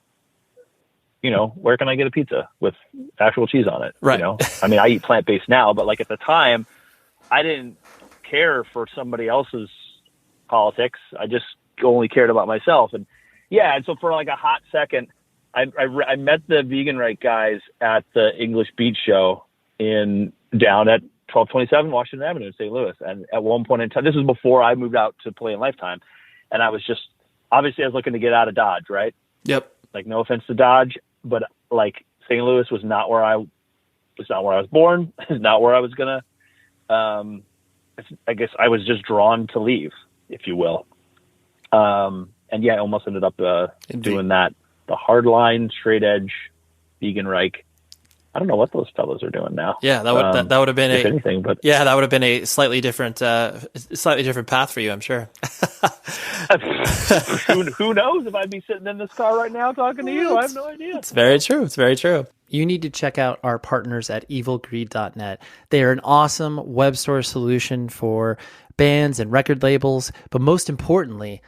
Where can I get a pizza with actual cheese on it? Right. I mean, I eat plant-based now, but like at the time, I didn't care for somebody else's politics. I just only cared about myself. And so for like a hot second, I met the Vegan Right guys at the English Beach Show down at 1227 Washington Avenue in St. Louis. And at one point in time, this was before I moved out to play in Lifetime. And I was obviously I was looking to get out of Dodge, right? Yep. Like, no offense to Dodge, but like St. Louis was not where I was born. It's not where I was going to, I guess I was just drawn to leave, if you will. I almost ended up doing that. The hardline, straight edge, Vegan Reich. I don't know what those fellows are doing now. Yeah, that would have been anything, but that would have been a slightly different path for you, I'm sure. Who knows if I'd be sitting in this car right now talking to you? I have no idea. It's very true. It's very true. You need to check out our partners at evilgreed.net. They are an awesome web store solution for bands and record labels, but most importantly,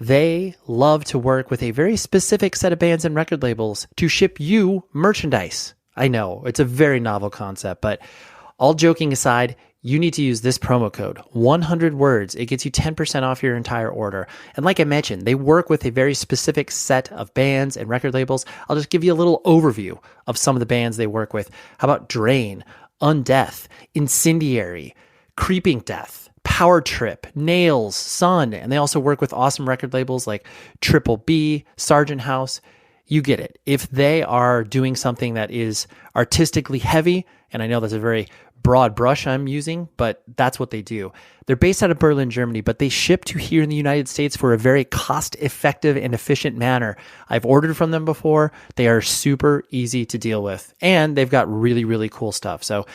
they love to work with a very specific set of bands and record labels to ship you merchandise. I know, it's a very novel concept, but all joking aside, you need to use this promo code, 100 words. It gets you 10% off your entire order. And like I mentioned, they work with a very specific set of bands and record labels. I'll just give you a little overview of some of the bands they work with. How about Drain, Undeath, Incendiary, Creeping Death, Power Trip, Nails, Sun, and they also work with awesome record labels like Triple B, Sargent House. You get it. If they are doing something that is artistically heavy, and I know that's a very broad brush I'm using, but that's what they do. They're based out of Berlin, Germany, but they ship to here in the United States for a very cost-effective and efficient manner. I've ordered from them before. They are super easy to deal with, and they've got really, really cool stuff. So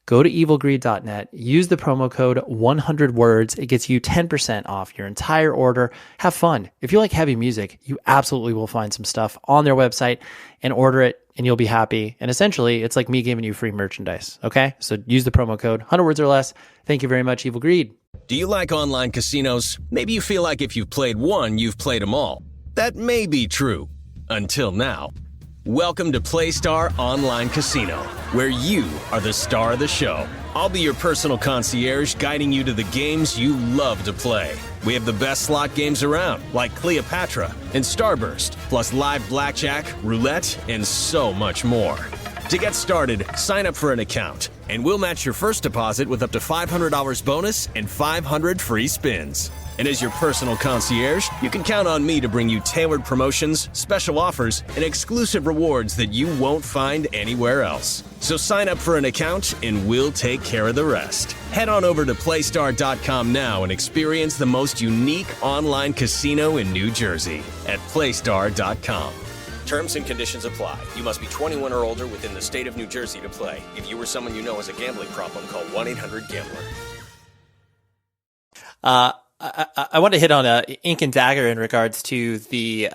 go to evilgreed.net, use the promo code 100 words. It gets you 10% off your entire order. Have fun. If you like heavy music, you absolutely will find some stuff on their website and order it, and you'll be happy. And essentially, it's like me giving you free merchandise. Okay? So use the promo code 100 words or less. Thank you very much, Evil Greed. Do you like online casinos? Maybe you feel like if you've played one, you've played them all. That may be true. Until now. Welcome to Playstar Online Casino, where you are the star of the show. I'll be your personal concierge, guiding you to the games you love to play. We have the best slot games around, like Cleopatra and Starburst, plus live blackjack, roulette, and so much more. To get started, sign up for an account, and we'll match your first deposit with up to $500 bonus and 500 free spins. And as your personal concierge, you can count on me to bring you tailored promotions, special offers, and exclusive rewards that you won't find anywhere else. So sign up for an account and we'll take care of the rest. Head on over to Playstar.com now and experience the most unique online casino in New Jersey at Playstar.com. Terms and conditions apply. You must be 21 or older within the state of New Jersey to play. If you or someone you know has a gambling problem, call 1-800-GAMBLER. I want to hit on Ink and Dagger in regards to the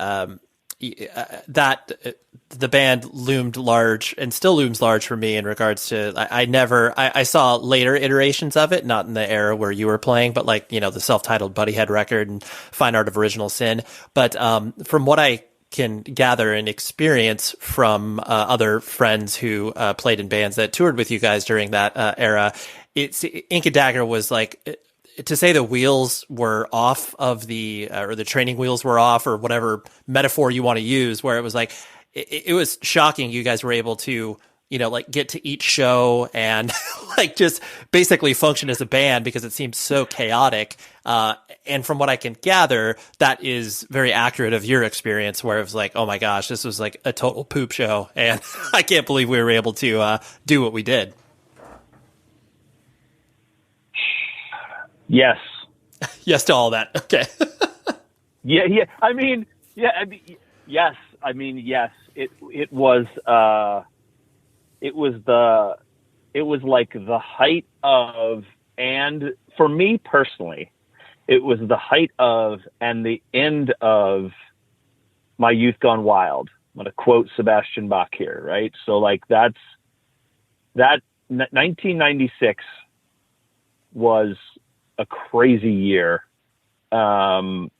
the band loomed large and still looms large for me in regards to I saw later iterations of it, not in the era where you were playing, but like, the self-titled Buddyhead record and Fine Art of Original Sin. But from what I can gather and experience from other friends who played in bands that toured with you guys during that era, it's Ink and Dagger was like, to say the wheels were off of or the training wheels were off, or whatever metaphor you want to use, where it was like, it was shocking you guys were able to, like get to each show and like just basically function as a band because it seemed so chaotic. And from what I can gather, that is very accurate of your experience where it was like, oh my gosh, this was like a total poop show. And I can't believe we were able to do what we did. Yes. Yes to all that. Okay. Yeah. I mean, yes. It was like the height of, and for me personally, it was the height of and the end of my youth gone wild. I'm going to quote Sebastian Bach here, right? So like that 1996 was a crazy year. And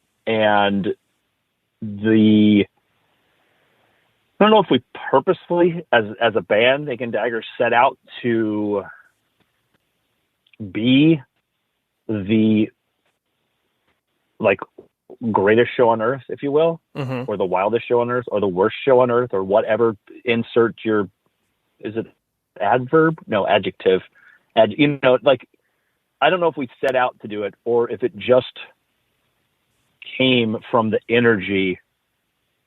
I don't know if we purposefully, as a band, Ink and Dagger, set out to be the like greatest show on earth, if you will, or the wildest show on earth, or the worst show on earth, or whatever. Insert your, is it adverb? No, adjective. Like I don't know if we set out to do it, or if it just came from the energy.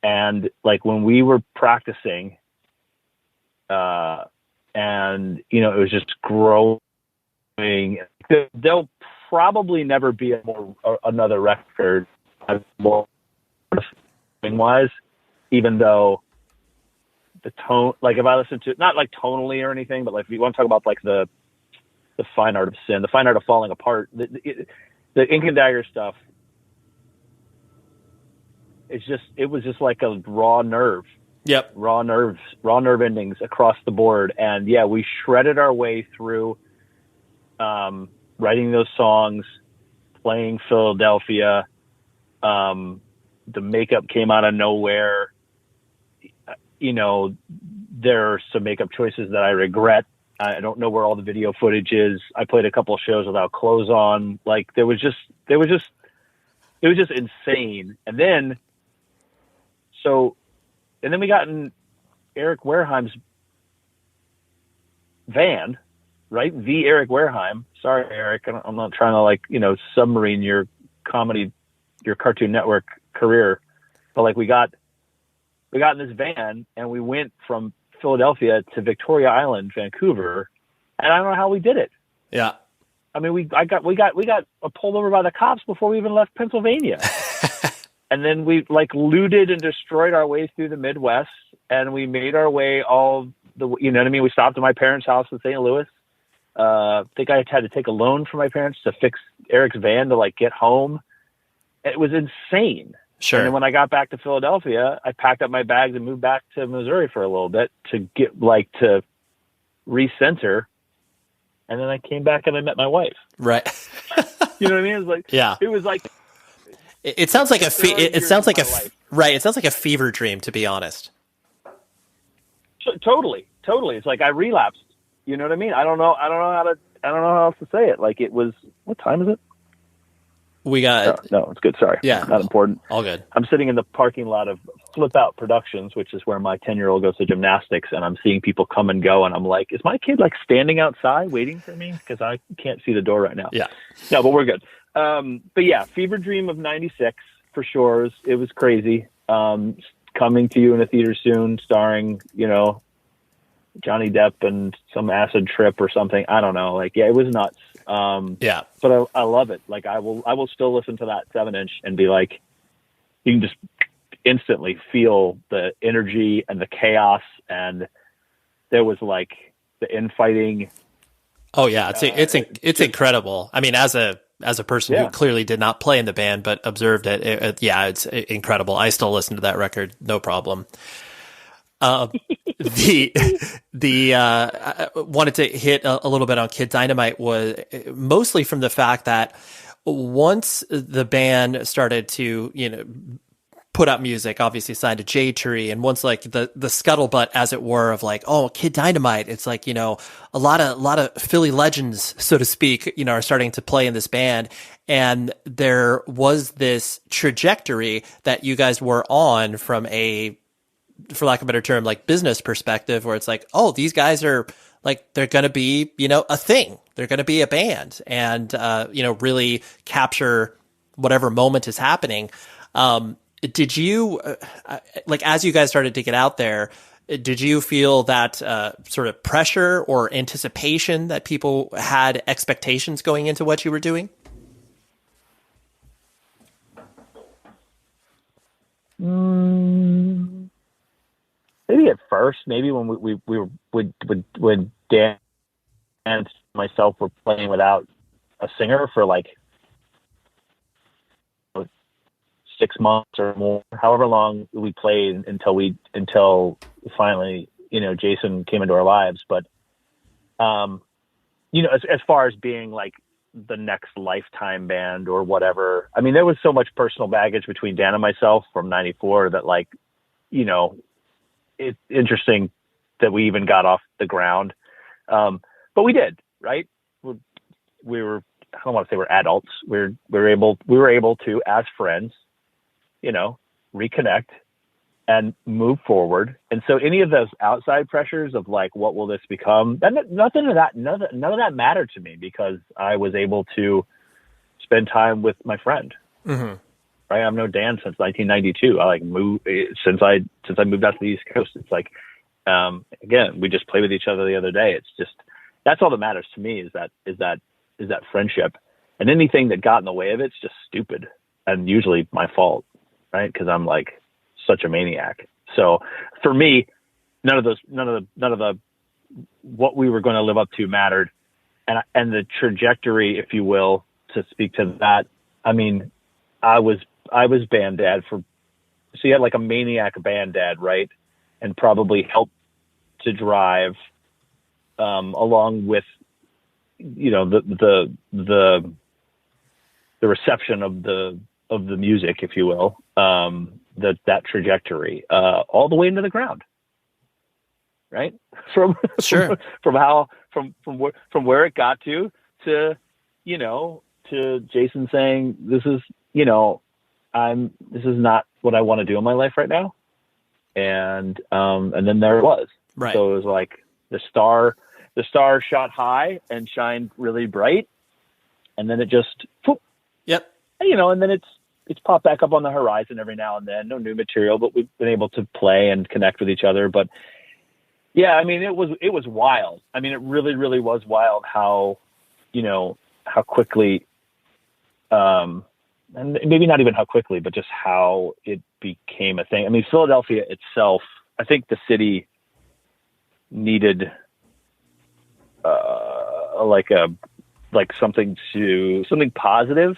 And like when we were practicing, and it was just growing. There'll probably never be another record more wise, even though the tone, like if I listen to it, not like tonally or anything, but like if you want to talk about like the fine art of sin, the fine art of falling apart, the Ink and Dagger stuff. It was just like a raw nerve. Yep. Raw nerve endings across the board. And yeah, we shredded our way through, writing those songs, playing Philadelphia. The makeup came out of nowhere. There are some makeup choices that I regret. I don't know where all the video footage is. I played a couple of shows without clothes on. Like it was just insane. And then we got in Eric Wareheim's van, right? The Eric Wareheim. Sorry, Eric. I'm not trying to submarine your comedy, your Cartoon Network career, but like we got in this van and we went from Philadelphia to Victoria Island, Vancouver, and I don't know how we did it. Yeah. I mean, we got pulled over by the cops before we even left Pennsylvania. And then we looted and destroyed our way through the Midwest, and we made our way all the, we stopped at my parents' house in St. Louis. I think I had to take a loan from my parents to fix Eric's van to get home. It was insane. Sure. And then when I got back to Philadelphia, I packed up my bags and moved back to Missouri for a little bit to get to recenter. And then I came back and I met my wife. Right. You know what I mean? It was yeah. It was it sounds like it sounds like right. It sounds like a fever dream, to be honest. Totally. It's like I relapsed. You know what I mean? I don't know how else to say it. Like it was, what time is it? We got no, it's good. Sorry. Yeah. Not important. All good. I'm sitting in the parking lot of Flip Out Productions, which is where my 10-year-old goes to gymnastics, and I'm seeing people come and go, and I'm like, is my kid standing outside waiting for me? Because I can't see the door right now. Yeah. No, but we're good. But yeah, Fever Dream of 96 for sure. It was crazy. Coming to you in a theater soon, starring, Johnny Depp and some acid trip or something. I don't know. It was nuts. Yeah. But I love it. I will still listen to that 7-inch and be like, you can just instantly feel the energy and the chaos. And there was the infighting. Oh yeah. It's incredible. I mean, as a person who clearly did not play in the band, but observed it, it's incredible. I still listen to that record. No problem. I wanted to hit a little bit on Kid Dynamite was mostly from the fact that once the band started to, put out music, obviously signed to J Tree, and once the scuttlebutt, as it were, of Kid Dynamite, it's a lot of Philly legends, so to speak, are starting to play in this band. And there was this trajectory that you guys were on from a for lack of a better term, like business perspective, where it's like, oh, these guys are like, they're going to be, a thing. They're going to be a band and, really capture whatever moment is happening. Did you, as you guys started to get out there, did you feel that sort of pressure or anticipation that people had expectations going into what you were doing? Maybe at first, maybe when we when Dan and myself were playing without a singer for like 6 months or more, however long we played until finally, Jason came into our lives. But, as far as being like the next Lifetime band or whatever, I mean, there was so much personal baggage between Dan and myself from '94 that like, it's interesting that we even got off the ground. But we did, right? We were, I don't want to say we're adults. We were able to, as friends, reconnect and move forward. And so any of those outside pressures of like, what will this become? None of that mattered to me because I was able to spend time with my friend. Mm-hmm. Right. I've known Dan since 1992. I moved since I moved out to the East Coast. It's like, again, we just played with each other the other day. It's just, that's all that matters to me is that friendship, and anything that got in the way of it's just stupid and usually my fault. Right. Cause I'm like such a maniac. So for me, none of the, what we were going to live up to mattered. And the trajectory, if you will, to speak to that. I mean, I was band dad so you had like a maniac band dad, right? And probably helped to drive, along with, the reception of the music, if you will, that trajectory, all the way into the ground, right? From where it got to Jason saying, this is not what I want to do in my life right now. And then there it was. Right. So it was like the star shot high and shined really bright. And then it just, yep. And then it's popped back up on the horizon every now and then. No new material, but we've been able to play and connect with each other. But yeah, I mean, it was wild. I mean, it really, really was wild how quickly, and maybe not even how quickly, but just how it became a thing. I mean, Philadelphia itself, I think the city needed, something positive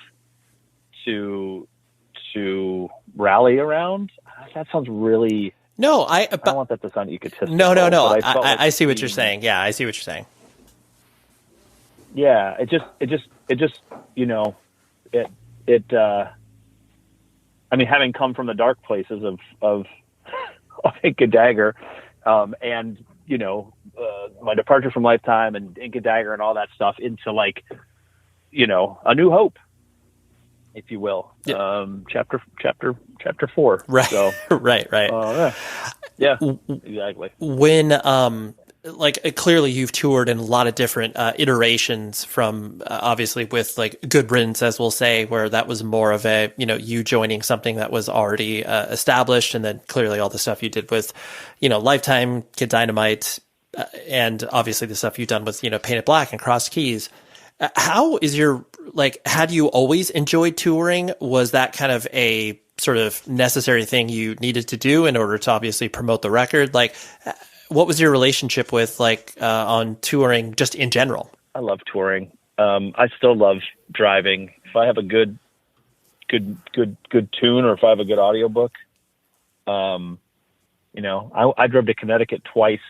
to rally around. That sounds really, no, I don't want that to sound egotistical. No. I see what you're saying. Yeah. I see what you're saying. Yeah. It just, I mean, having come from the dark places of Kid Dagger, and, my departure from Lifetime and Kid Dagger and all that stuff into like, A New Hope, if you will. Yeah. Chapter 4. Right. So, right. Yeah, exactly. When, clearly you've toured in a lot of different iterations from obviously with like Good Riddance, as we'll say, where that was more of a, you joining something that was already established. And then clearly all the stuff you did with, Lifetime, Kid Dynamite, and obviously the stuff you've done with, Painted Black and Crossed Keys. How is had you always enjoyed touring? Was that kind of a sort of necessary thing you needed to do in order to obviously promote the record? What was your relationship with on touring just in general? I love touring. I still love driving. If I have a good tune, or if I have a good audiobook, I drove to Connecticut twice,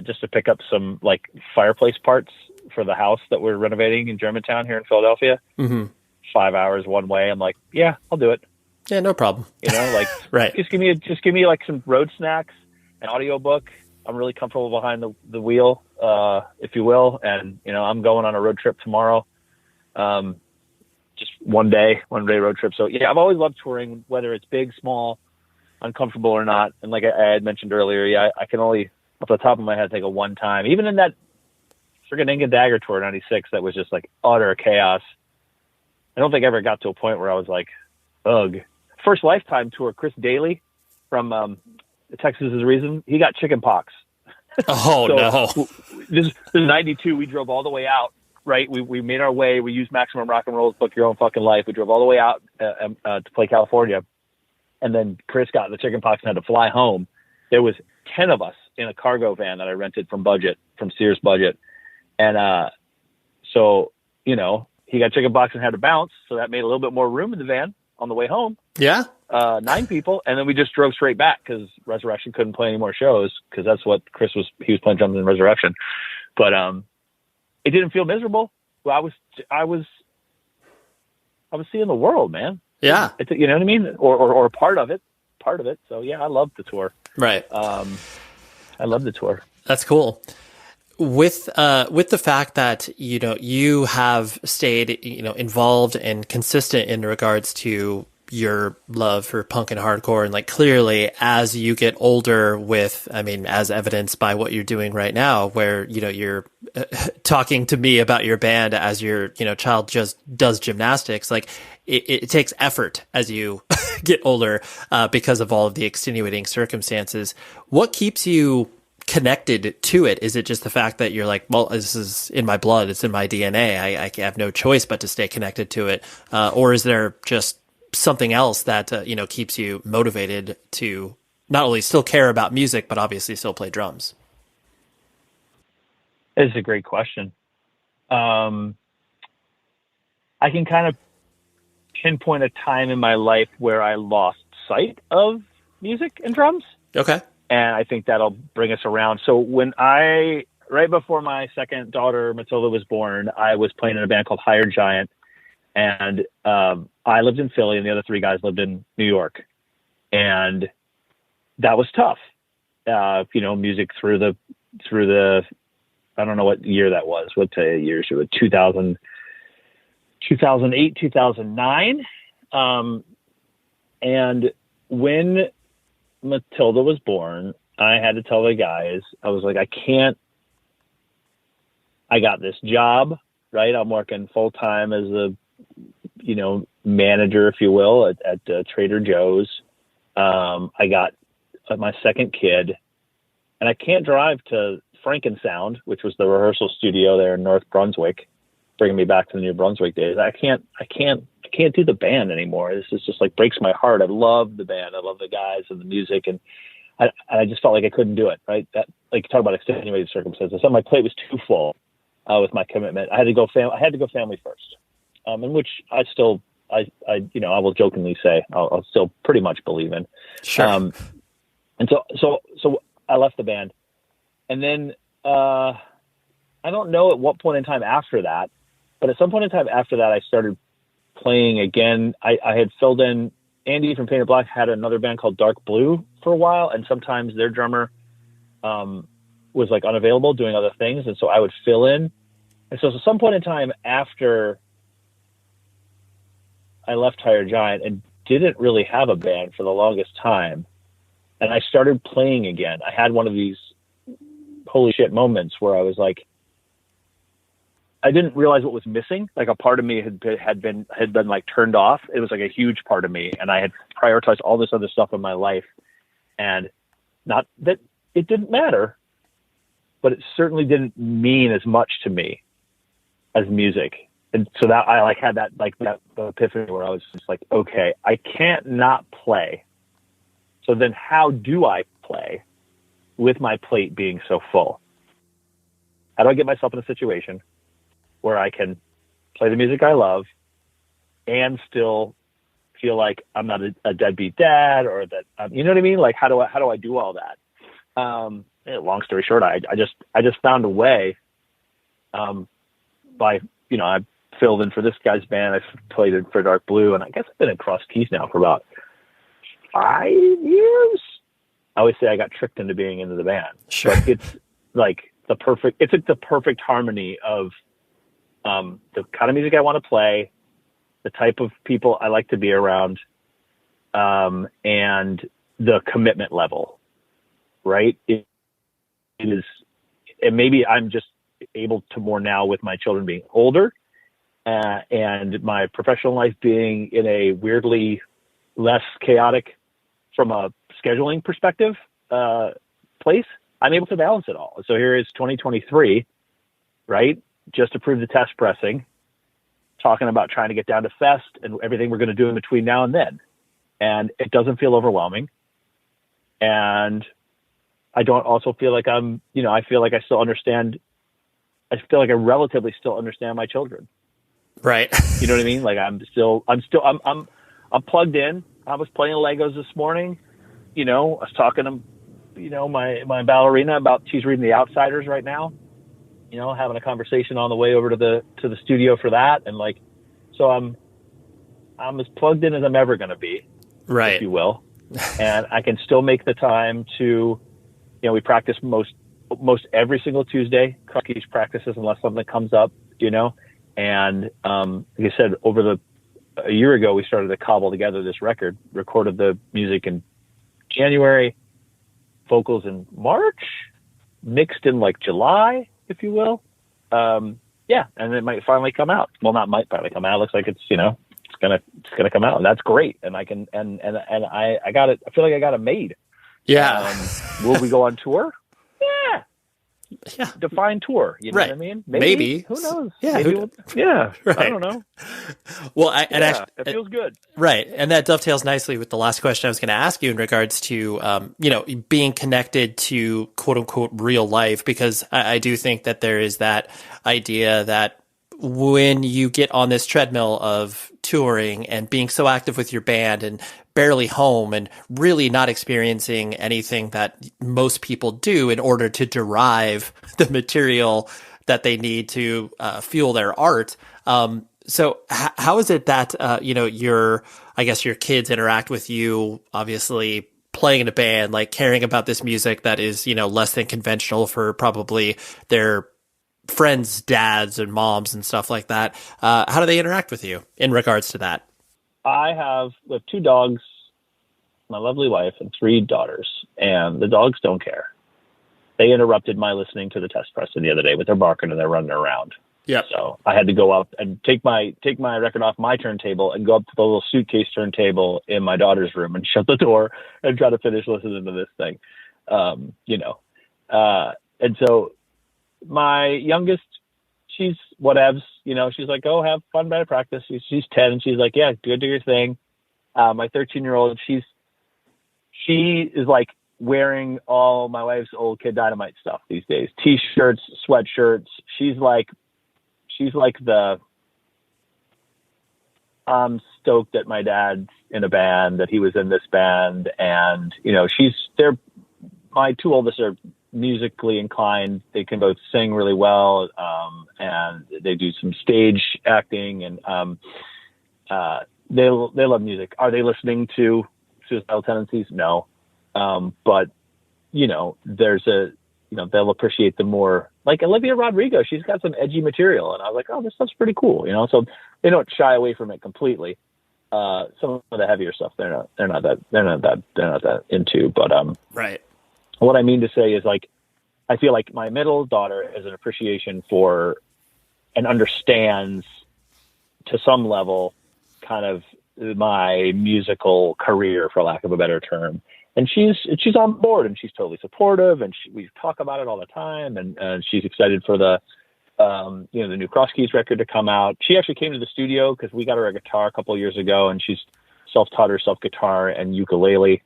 just to pick up some like fireplace parts for the house that we're renovating in Germantown here in Philadelphia. Mm-hmm. 5 hours one way. I'm like, yeah, I'll do it. Yeah, no problem. Right. Just give me like some road snacks, an audiobook. I'm really comfortable behind the wheel, if you will. And, I'm going on a road trip tomorrow. Just one day road trip. So yeah, I've always loved touring, whether it's big, small, uncomfortable or not. And like I had mentioned earlier, yeah, I can only off the top of my head think of one time, even in that freaking Dagger tour 96, that was just like utter chaos. I don't think I ever got to a point where I was like, ugh. First Lifetime tour, Chris Daly from Texas is Reason, he got chicken pox. Oh, no. This is 92. We drove all the way out, right? We made our way. We used Maximum Rock and Roll's Book Your Own Fucking Life. We drove all the way out to play California. And then Chris got the chicken pox and had to fly home. There was 10 of us in a cargo van that I rented from Sears Budget. And so, you know, he got chicken pox and had to bounce. So that made a little bit more room in the van on the way home. Yeah. 9 people. And then we just drove straight back because Resurrection couldn't play any more shows because that's what he was playing drums in Resurrection. But it didn't feel miserable. Well, I was seeing the world, man. Yeah. You know what I mean? Or part of it. So yeah, I loved the tour. Right. I love the tour. That's cool. With the fact that, you know, you have stayed, you know, involved and consistent in regards to your love for punk and hardcore, and like clearly as you get older as evidenced by what you're doing right now, where, you know, you're talking to me about your band as your, you know, child just does gymnastics, like it takes effort as you get older, because of all of the extenuating circumstances. What keeps you connected to it? Is it just the fact that you're like, well, this is in my blood, it's in my DNA, I have no choice but to stay connected to it? Or is there just something else that, you know, keeps you motivated to not only still care about music, but obviously still play drums? It's a great question. I can kind of pinpoint a time in my life where I lost sight of music and drums. Okay. And I think that'll bring us around. So right before my second daughter, Matilda, was born, I was playing in a band called Hired Giant. And I lived in Philly and the other 3 guys lived in New York. And that was tough. You know, music through the, I don't know what year that was. What year should it? 2008, 2009. And when Matilda was born, I had to tell the guys, I was like, I got this job, right? I'm working full time as a, you know, manager, if you will, at Trader Joe's. I got my second kid, and I can't drive to Frankensound, which was the rehearsal studio there in North Brunswick, bringing me back to the New Brunswick days. I can't do the band anymore. This is just like breaks my heart. I love the band. I love the guys and the music, and I just felt like I couldn't do it. Right? That, like, talk about extenuating circumstances. So my plate was too full with my commitment. I had to go family first, in which I you know, I will jokingly say I'll still pretty much believe in. Sure. And so I left the band, and then I don't know at what point in time after that, but at some point in time after that, I started playing again. I had filled in. Andy from Painted Black had another band called Dark Blue for a while, and sometimes their drummer was like unavailable doing other things, and so I would fill in. And so at some point in time after I left Hired Giant and didn't really have a band for the longest time, and I started playing again, I had one of these holy shit moments where I was like, I didn't realize what was missing. Like a part of me had been like turned off. It was like a huge part of me, and I had prioritized all this other stuff in my life, and not that it didn't matter, but it certainly didn't mean as much to me as music. And so that I had that epiphany where I was just like, okay, I can't not play. So then how do I play with my plate being so full? How do I get myself in a situation where I can play the music I love and still feel like I'm not a deadbeat dad, or that, you know what I mean? Like, how do I do all that? Long story short, I just found a way, by, you know, I filled in for this guy's band. I played it for Dark Blue, and I guess I've been in Cross Keys now for about 5 years. I always say I got tricked into being into the band. Sure. But it's like the perfect harmony of the kind of music I want to play, the type of people I like to be around, and the commitment level, right? It is, and maybe I'm just able to more now with my children being older, and my professional life being in a weirdly less chaotic from a scheduling perspective place. I'm able to balance it all. So here is 2023, right? Just approved the test pressing, talking about trying to get down to Fest and everything we're going to do in between now and then. And it doesn't feel overwhelming. And I don't also feel like I feel like I still understand. I feel like I relatively still understand my children. Right. You know what I mean? Like I'm plugged in. I was playing Legos this morning. I was talking to, my ballerina about, she's reading The Outsiders right now, having a conversation on the way over to the studio for that. And like, so I'm as plugged in as I'm ever going to be, right, if you will. And I can still make the time to, we practice most every single Tuesday, cookies practices unless something comes up, and like I said, a year ago, we started to cobble together this record, recorded the music in January, vocals in March, mixed in like July, if you will. And it might finally come out. Well, not might finally come out. It looks like it's gonna come out, and that's great. And I can, and I got it. I feel like I got it made. Yeah. Will we go on tour? Yeah. Define tour. You know right. what I mean? Maybe. Who knows? Yeah. Right. I don't know. Well, it feels good. Right. And that dovetails nicely with the last question I was going to ask you in regards to, being connected to quote unquote real life, because I do think that there is that idea that when you get on this treadmill of touring and being so active with your band and barely home and really not experiencing anything that most people do in order to derive the material that they need to fuel their art. So how is it that, your kids interact with you, obviously playing in a band, like caring about this music that is, less than conventional for probably their friends' dads and moms and stuff like that. How do they interact with you in regards to that? I have 2 dogs, my lovely wife, and 3 daughters, and the dogs don't care. They interrupted my listening to the test pressing the other day with their barking and they're running around. Yeah. So I had to go up and take my record off my turntable and go up to the little suitcase turntable in my daughter's room and shut the door and try to finish listening to this thing. And so my youngest, she's whatevs, she's like, oh, have fun by practice. She's 10 and she's like, yeah, go do your thing. My 13-year-old, she is like wearing all my wife's old Kid Dynamite stuff these days, t-shirts, sweatshirts. She's like I'm stoked that my dad's in a band, that he was in this band. And, my 2 oldest are musically inclined. They can both sing really well. And they do some stage acting and, they love music. Are they listening to Suicidal Tendencies? No. But they'll appreciate the more, like Olivia Rodrigo. She's got some edgy material, and I was like, oh, this stuff's pretty cool, So they don't shy away from it completely. Some of the heavier stuff they're not that into. But right. What I mean to say is, like, I feel like my middle daughter has an appreciation for and understands to some level kind of my musical career, for lack of a better term. And she's on board and she's totally supportive, and we talk about it all the time. And she's excited for the new Cross Keys record to come out. She actually came to the studio because we got her a guitar a couple of years ago, and she's self-taught herself guitar and ukulele.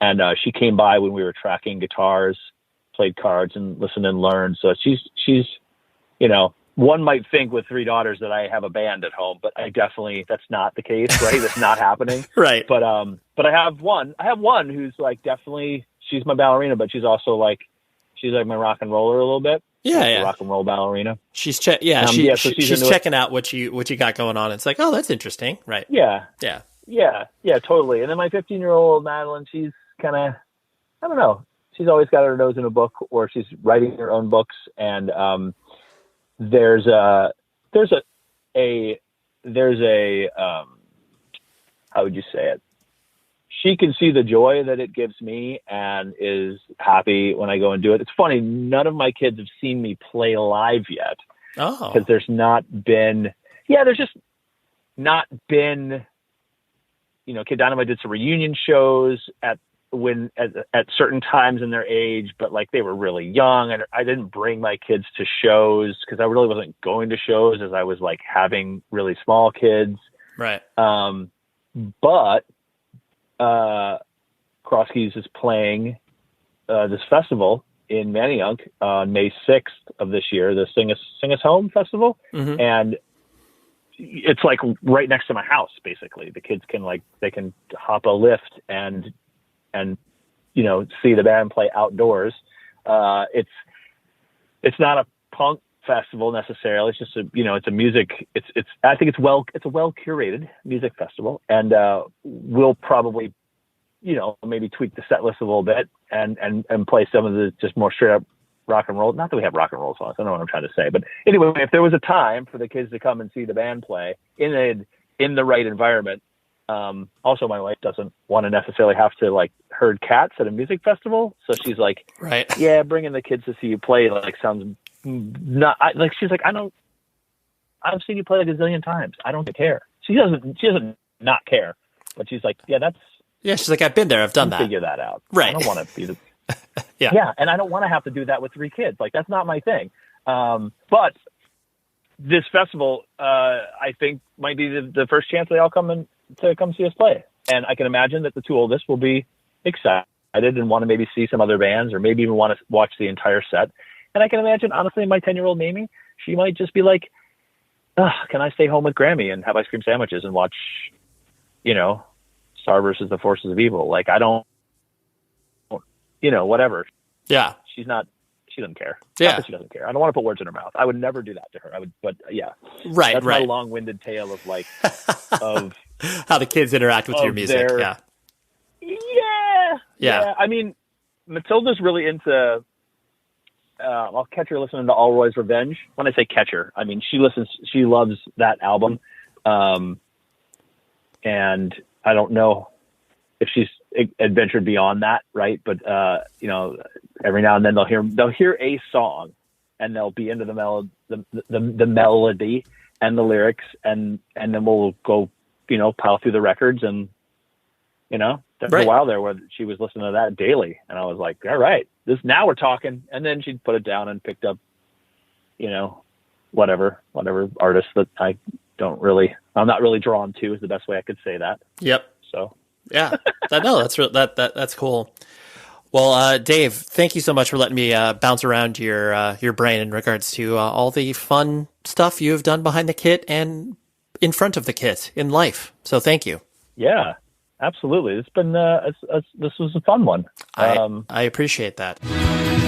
And she came by when we were tracking guitars, played cards and listened and learned. So she's one might think with 3 daughters that I have a band at home, but that's not the case, right? It's not happening. Right. But I have one who's like, definitely, she's my ballerina, but she's also like, she's like my rock and roller a little bit. Yeah. Yeah. Rock and roll ballerina. She's she's checking out what you got going on. It's like, oh, that's interesting. Right. Yeah. Yeah. Yeah, totally. And then my 15-year-old Madeline, she's kind of, I don't know. She's always got her nose in a book, or she's writing her own books. And, there's a how would you say it? she can see the joy that it gives me and is happy when I go and do it. It's funny. None of my kids have seen me play live yet. Oh, because there's just not been, Kid Dynamite did some reunion shows at certain times in their age, but like they were really young, and I didn't bring my kids to shows because I really wasn't going to shows as I was like having really small kids. right. But Cross Keys is playing this festival in Manayunk on May 6th of this year, the Sing Us Home Festival. Mm-hmm. And it's like right next to my house, basically. The kids can they can hop a lift and see the band play outdoors. It's not a punk festival necessarily. It's just it's a music. I think it's a well curated music festival, and we'll probably maybe tweak the set list a little bit and play some of the just more straight up rock and roll. Not that we have rock and roll songs. I don't know what I'm trying to say, but anyway, if there was a time for the kids to come and see the band play in the right environment. Also, my wife doesn't want to necessarily have to like herd cats at a music festival, so she's like, Right. yeah, bringing the kids to see you play like sounds not like. She's like, I've seen you play like a zillion times. I don't care. She doesn't not care, but she's like, Yeah, she's like, I've been there. I've done that. Figure that out. Right. I don't want to be the Yeah. and I don't want to have to do that with 3 kids. Like that's not my thing. But this festival, I think, might be the first chance they all come see us play. And I can imagine that the 2 oldest will be excited and want to maybe see some other bands or maybe even want to watch the entire set. And I can imagine, honestly, my 10-year-old Mamie, she might just be like, can I stay home with Grammy and have ice cream sandwiches and watch, Star versus the Forces of Evil? Like, I don't, whatever. Yeah. She doesn't care. Yeah. Not that she doesn't care. I don't want to put words in her mouth. I would never do that to her. But yeah. Right. That's right. my long-winded tale of like, of how the kids interact with your music. Yeah. I mean, Matilda's really into, I'll catch her listening to All Roy's Revenge. When I say catch her, I mean, she loves that album. And I don't know if she's adventured beyond that. Right. But, every now and then they'll hear a song and they'll be into the melody and the lyrics. And then we'll go, pile through the records. And, there's Right. a while there where she was listening to that daily. And I was like, all right, now we're talking. And then she'd put it down and picked up, whatever artist that I'm not really drawn to is the best way I could say that. Yep. So, yeah, that's cool. Well, Dave, thank you so much for letting me bounce around your brain in regards to all the fun stuff you have done behind the kit and in front of the kit in life. So thank you. Yeah, absolutely. It's been this was a fun one. I appreciate that.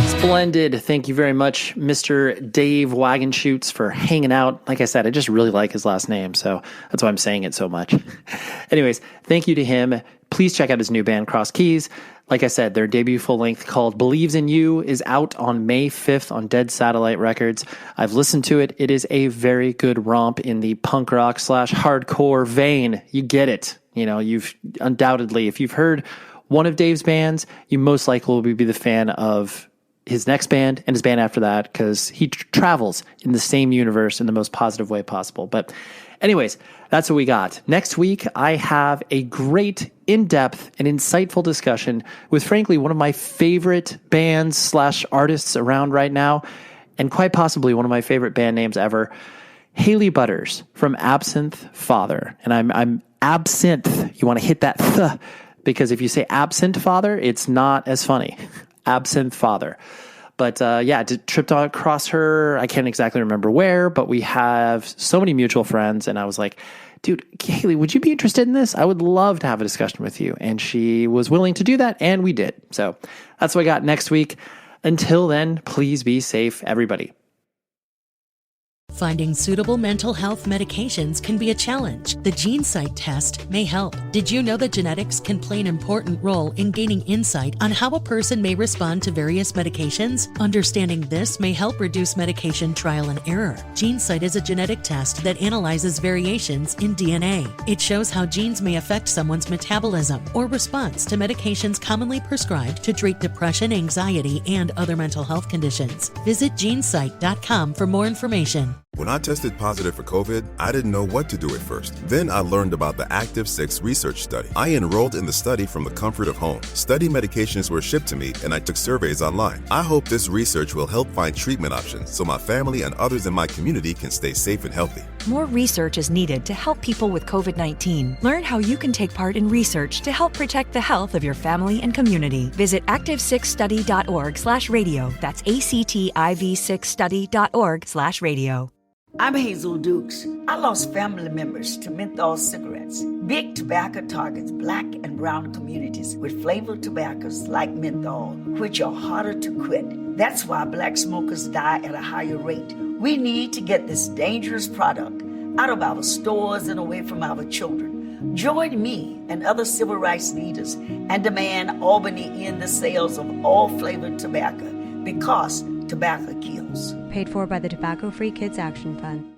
Splendid. Thank you very much, Mr. Dave Wagenschutz, for hanging out. Like I said, I just really like his last name, so that's why I'm saying it so much. Anyways, thank you to him. Please check out his new band, Cross Keys. Like I said, their debut full-length called Believes in You is out on May 5th on Dead Satellite Records. I've listened to it. It is a very good romp in the punk rock / hardcore vein. You get it. You've undoubtedly, if you've heard one of Dave's bands, you most likely will be the fan of his next band and his band after that, because he travels in the same universe in the most positive way possible. But anyways, that's what we got. Next week, I have a great, in-depth, and insightful discussion with, frankly, one of my favorite bands / artists around right now, and quite possibly one of my favorite band names ever, Haley Butters from Absinthe Father. And I'm Absinthe. You want to hit that th, because if you say Absent Father, it's not as funny. Absinthe Father. But tripped across her. I can't exactly remember where, but we have so many mutual friends. And I was like, dude, Haley, would you be interested in this? I would love to have a discussion with you. And she was willing to do that, and we did. So that's what I got next week. Until then, please be safe, everybody. Finding suitable mental health medications can be a challenge. The GeneSight test may help. Did you know that genetics can play an important role in gaining insight on how a person may respond to various medications? Understanding this may help reduce medication trial and error. GeneSight is a genetic test that analyzes variations in DNA. It shows how genes may affect someone's metabolism or response to medications commonly prescribed to treat depression, anxiety, and other mental health conditions. Visit GeneSight.com for more information. When I tested positive for COVID, I didn't know what to do at first. Then I learned about the Active 6 research study. I enrolled in the study from the comfort of home. Study medications were shipped to me, and I took surveys online. I hope this research will help find treatment options so my family and others in my community can stay safe and healthy. More research is needed to help people with COVID-19. Learn how you can take part in research to help protect the health of your family and community. Visit active6study.org/radio. That's activ6study.org/radio. I'm Hazel Dukes. I lost family members to menthol cigarettes. Big tobacco targets black and brown communities with flavored tobaccos like menthol, which are harder to quit. That's why black smokers die at a higher rate. We need to get this dangerous product out of our stores and away from our children. Join me and other civil rights leaders and demand Albany end the sales of all flavored tobacco because tobacco kills. Paid for by the Tobacco Free Kids Action Fund.